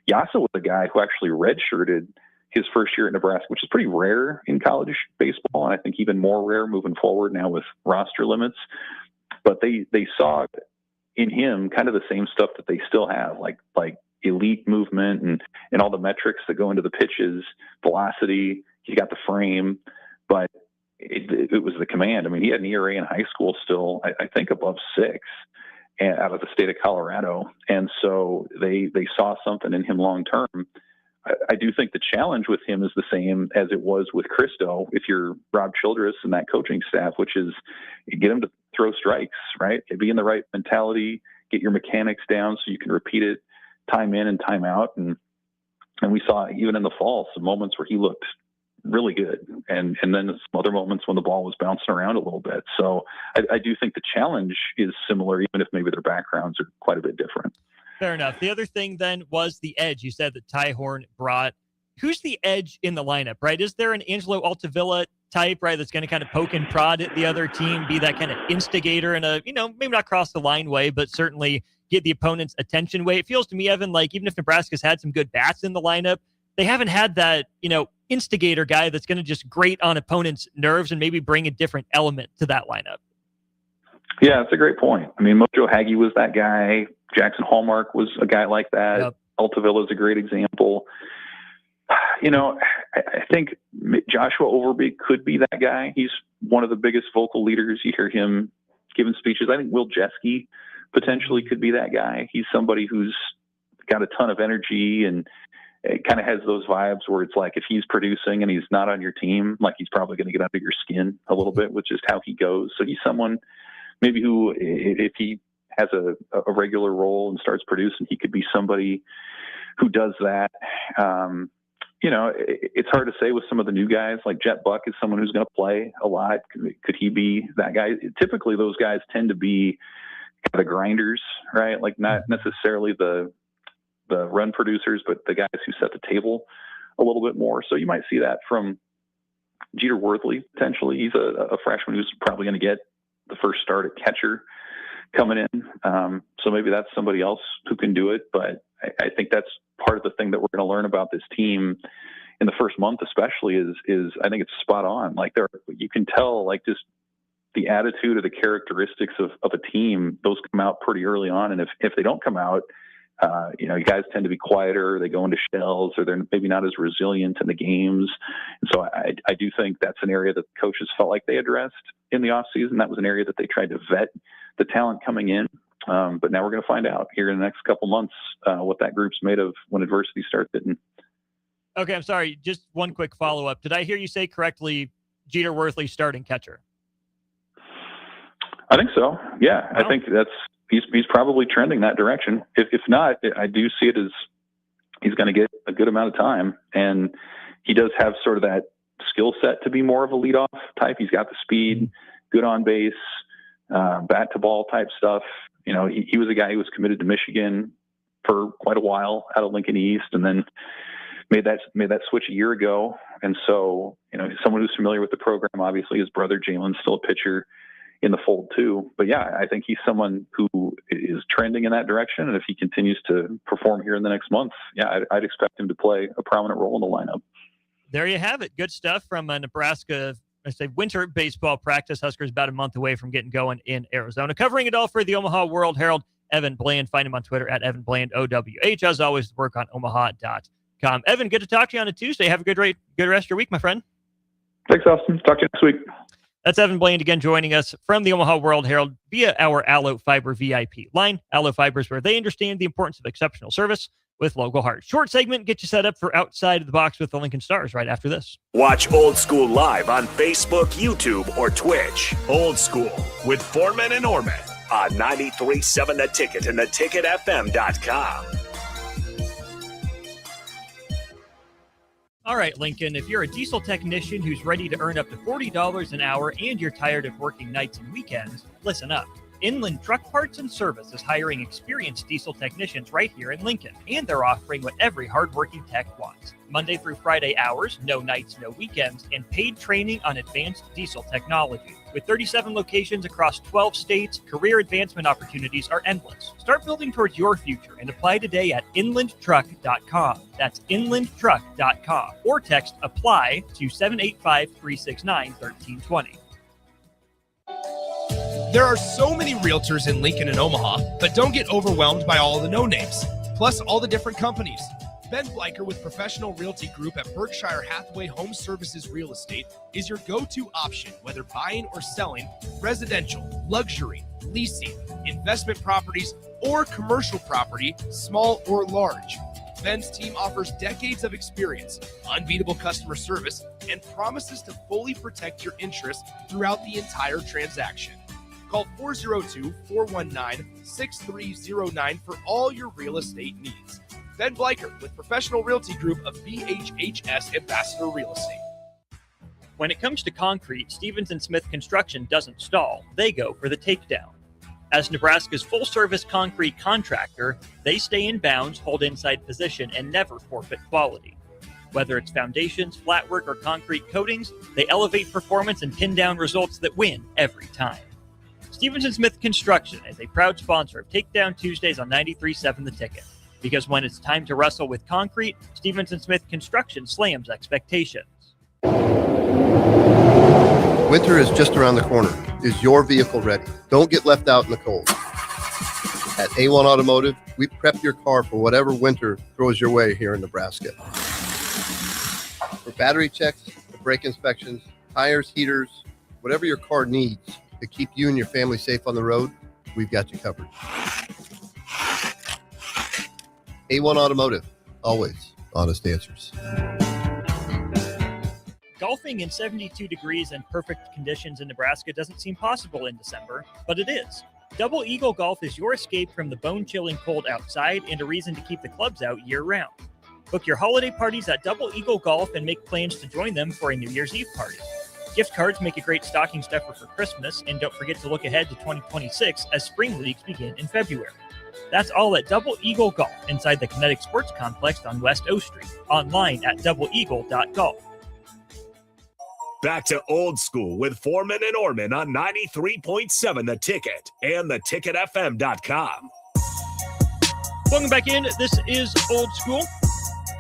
Yasa was a guy who actually redshirted his first year at Nebraska, which is pretty rare in college baseball, and I think even more rare moving forward now with roster limits. But they saw in him kind of the same stuff that they still have, like elite movement and all the metrics that go into the pitches, velocity. He got the frame, but it was the command. I mean, he had an ERA in high school still, I think above 6, and out of the state of Colorado. And so they saw something in him long term. I do think the challenge with him is the same as it was with Christo. If you're Rob Childress and that coaching staff, which is get him to throw strikes, right? Be in the right mentality, get your mechanics down so you can repeat it time in and time out. And we saw even in the fall some moments where he looked really good, and then some other moments when the ball was bouncing around a little bit. So I do think the challenge is similar, even if maybe their backgrounds are quite a bit different. Fair enough. The other thing then was the edge. You said that Ty Horn brought. Who's the edge in the lineup, right? Is there an Angelo Altavilla type, right, that's going to kind of poke and prod at the other team, be that kind of instigator in a, maybe not cross the line way, but certainly get the opponent's attention way? It feels to me, Evan, like even if Nebraska's had some good bats in the lineup, they haven't had that, instigator guy that's going to just grate on opponents' nerves and maybe bring a different element to that lineup. Yeah, that's a great point. I mean, Mojo Hagee was that guy. Jackson Hallmark was a guy like that. Yep. Altavilla is a great example. I think Joshua Overby could be that guy. He's one of the biggest vocal leaders. You hear him giving speeches. I think Will Jeske potentially could be that guy. He's somebody who's got a ton of energy, and it kind of has those vibes where it's like if he's producing and he's not on your team, like he's probably going to get under your skin a little bit, which is how he goes. So he's someone maybe who, if he has a regular role and starts producing, he could be somebody who does that. It's hard to say with some of the new guys. Like Jet Buck is someone who's going to play a lot. Could he be that guy? Typically, those guys tend to be the grinders, right? Like not necessarily the run producers, but the guys who set the table a little bit more. So you might see that from Jeter Worthley potentially. He's a freshman who's probably going to get the first start at catcher coming in. So maybe that's somebody else who can do it. But I think that's part of the thing that we're going to learn about this team in the first month, especially is I think it's spot on. Like you can tell like just the attitude or the characteristics of a team, those come out pretty early on. And if they don't come out, you guys tend to be quieter, they go into shells, or they're maybe not as resilient in the games. And so I do think that's an area that coaches felt like they addressed in the offseason. That was an area that they tried to vet the talent coming in. But now we're going to find out here in the next couple months what that group's made of when adversity starts hitting. Okay, I'm sorry. Just one quick follow-up. Did I hear you say correctly Jeter Worthley starting catcher? I think so. Yeah, wow. I think he's probably trending that direction. If not, I do see it as he's going to get a good amount of time, and he does have sort of that skill set to be more of a leadoff type. He's got the speed, good on base, bat to ball type stuff. He was a guy who was committed to Michigan for quite a while out of Lincoln East, and then made that switch a year ago. And so, someone who's familiar with the program, obviously his brother Jalen's still a pitcher in the fold too. But yeah, I think he's someone who is trending in that direction. And if he continues to perform here in the next month, yeah, I'd expect him to play a prominent role in the lineup. There you have it. Good stuff from Nebraska. I say winter baseball practice. Huskers about a month away from getting going in Arizona. Covering it all for the Omaha World Herald, Evan Bland. Find him on Twitter at Evan Bland OWH. As always, work on omaha.com. Evan, good to talk to you on a Tuesday. Have a good rest of your week, my friend. Thanks, Austin. Talk to you next week. That's Evan Bland again joining us from the Omaha World Herald via our Allo Fiber VIP line. Allo Fiber is where they understand the importance of exceptional service with local heart. Short segment, get you set up for Outside of the Box with the Lincoln Stars right after this. Watch Old School live on Facebook, YouTube, or Twitch. Old School with Foreman and Orman on 93.7 The Ticket and theticketfm.com. All right, Lincoln, if you're a diesel technician who's ready to earn up to $40 an hour and you're tired of working nights and weekends, listen up. Inland Truck Parts and Service is hiring experienced diesel technicians right here in Lincoln, and they're offering what every hardworking tech wants. Monday through Friday hours, no nights, no weekends, and paid training on advanced diesel technology. With 37 locations across 12 states, career advancement opportunities are endless. Start building towards your future and apply today at inlandtruck.com. That's inlandtruck.com. Or text APPLY to 785-369-1320. There are so many realtors in Lincoln and Omaha, but don't get overwhelmed by all the no-names, plus all the different companies. Ben Bleicher with Professional Realty Group at Berkshire Hathaway Home Services Real Estate is your go-to option, whether buying or selling residential, luxury, leasing, investment properties, or commercial property, small or large. Ben's team offers decades of experience, unbeatable customer service, and promises to fully protect your interests throughout the entire transaction. Call 402-419-6309 for all your real estate needs. Ben Bleicher with Professional Realty Group of BHHS Ambassador Real Estate. When it comes to concrete, Stevens & Smith Construction doesn't stall. They go for the takedown. As Nebraska's full-service concrete contractor, they stay in bounds, hold inside position, and never forfeit quality. Whether it's foundations, flatwork, or concrete coatings, they elevate performance and pin down results that win every time. Stevens & Smith Construction is a proud sponsor of Takedown Tuesdays on 93.7 The Ticket. Because when it's time to wrestle with concrete, Stevens & Smith Construction slams expectations. Winter is just around the corner. Is your vehicle ready? Don't get left out in the cold. At A1 Automotive, we prep your car for whatever winter throws your way here in Nebraska. For battery checks, brake inspections, tires, heaters, whatever your car needs to keep you and your family safe on the road, we've got you covered. A1 Automotive, always honest answers. Golfing in 72 degrees and perfect conditions in Nebraska doesn't seem possible in December, but it is. Double Eagle Golf is your escape from the bone-chilling cold outside and a reason to keep the clubs out year-round. Book your holiday parties at Double Eagle Golf and make plans to join them for a New Year's Eve party. Gift cards make a great stocking stuffer for Christmas, and don't forget to look ahead to 2026 as spring leagues begin in February. That's all at Double Eagle Golf inside the Kinetic Sports Complex on West O Street. Online at doubleeagle.golf. Back to Old School with Foreman and Orman on 93.7 The Ticket and theticketfm.com. Welcome back in. This is Old School.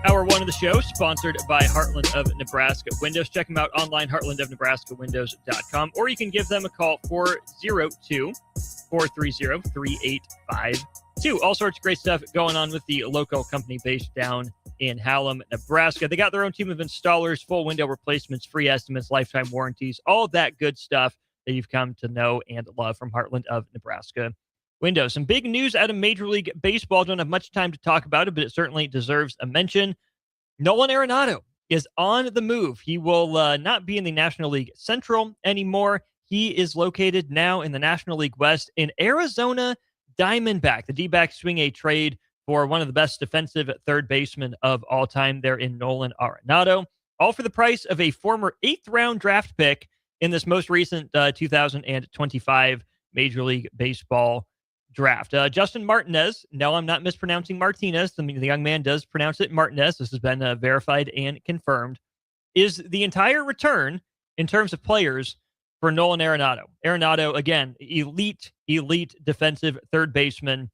Hour one of the show, sponsored by Heartland of Nebraska Windows. Check them out online, heartlandofnebraskawindows.com, or you can give them a call, 402-430-3852. All sorts of great stuff going on with the local company based down in Hallam, Nebraska. They got their own team of installers, full window replacements, free estimates, lifetime warranties, all that good stuff that you've come to know and love from Heartland of Nebraska Windows. Some big news out of Major League Baseball. Don't have much time to talk about it, but it certainly deserves a mention. Nolan Arenado is on the move. He will not be in the National League Central anymore. He is located now in the National League West in Arizona Diamondback. The D-backs swing a trade for one of the best defensive third basemen of all time there in Nolan Arenado, all for the price of a former 8th-round draft pick in this most recent 2025 Major League Baseball draft. Justin Martinez, no, I'm not mispronouncing Martinez. The young man does pronounce it Martinez. This has been verified and confirmed, is the entire return in terms of players for Nolan Arenado. Arenado, again, elite defensive third baseman.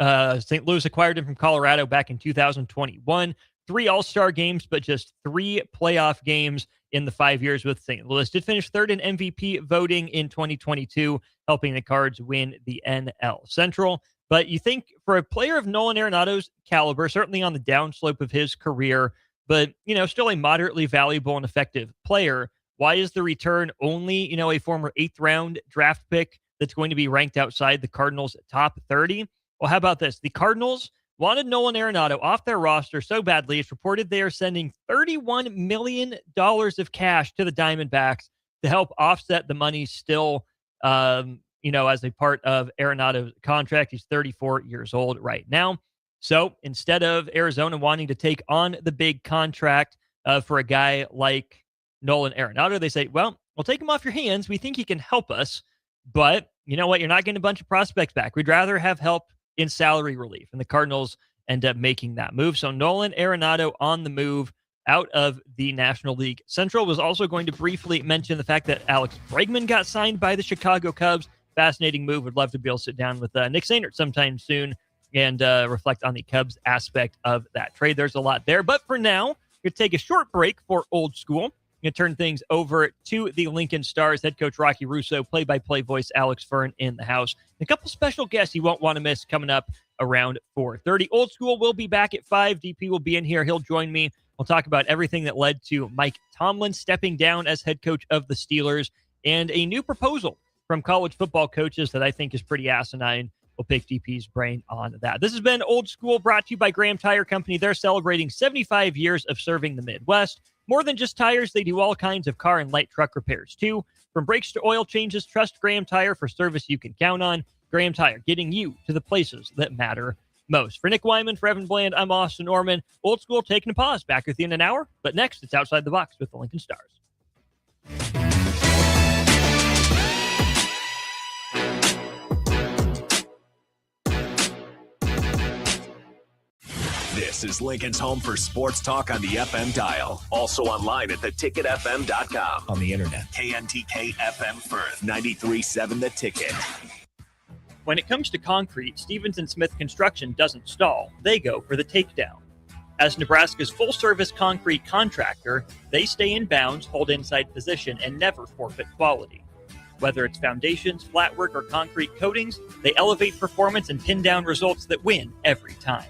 St. Louis acquired him from Colorado back in 2021. 3 All-Star games, but just 3 playoff games in the 5 years with St. Louis. Did finish third in MVP voting in 2022, helping the Cards win the NL Central. But you think for a player of Nolan Arenado's caliber, certainly on the downslope of his career, but, still a moderately valuable and effective player, Why is the return only, a former 8th round draft pick that's going to be ranked outside the Cardinals' top 30? Well, how about this? The Cardinals wanted Nolan Arenado off their roster so badly, it's reported they are sending $31 million of cash to the Diamondbacks to help offset the money still, as a part of Arenado's contract. He's 34 years old right now. So instead of Arizona wanting to take on the big contract for a guy like Nolan Arenado, they say, well, we'll take him off your hands. We think he can help us. But you know what? You're not getting a bunch of prospects back. We'd rather have help in salary relief. And the Cardinals end up making that move. So Nolan Arenado on the move out of the National League Central. Was also going to briefly mention the fact that Alex Bregman got signed by the Chicago Cubs. Fascinating move. Would love to be able to sit down with Nick Sainert sometime soon and reflect on the Cubs aspect of that trade. There's a lot there. But for now, we're going to take a short break for Old School. Going to turn things over to the Lincoln Stars. Head coach Rocky Russo, play-by-play voice Alex Fern in the house. And a couple special guests you won't want to miss coming up around 4:30. Old School will be back at 5. DP will be in here. He'll join me. We'll talk about everything that led to Mike Tomlin stepping down as head coach of the Steelers and a new proposal from college football coaches that I think is pretty asinine. We'll pick DP's brain on that. This has been Old School, brought to you by Graham Tire Company. They're celebrating 75 years of serving the Midwest. More than just tires, they do all kinds of car and light truck repairs, too. From brakes to oil changes, trust Graham Tire for service you can count on. Graham Tire, getting you to the places that matter most. For Nick Wyman, for Evan Bland, I'm Austin Orman. Old School taking a pause. Back with you in an hour. But next, it's Outside the Box with the Lincoln Stars. This is Lincoln's home for sports talk on the FM dial. Also online at theticketfm.com. On the internet, KNTK FM Firth, 93.7 The Ticket. When it comes to concrete, Stevens & Smith Construction doesn't stall. They go for the takedown. As Nebraska's full-service concrete contractor, they stay in bounds, hold inside position, and never forfeit quality. Whether it's foundations, flatwork, or concrete coatings, they elevate performance and pin down results that win every time.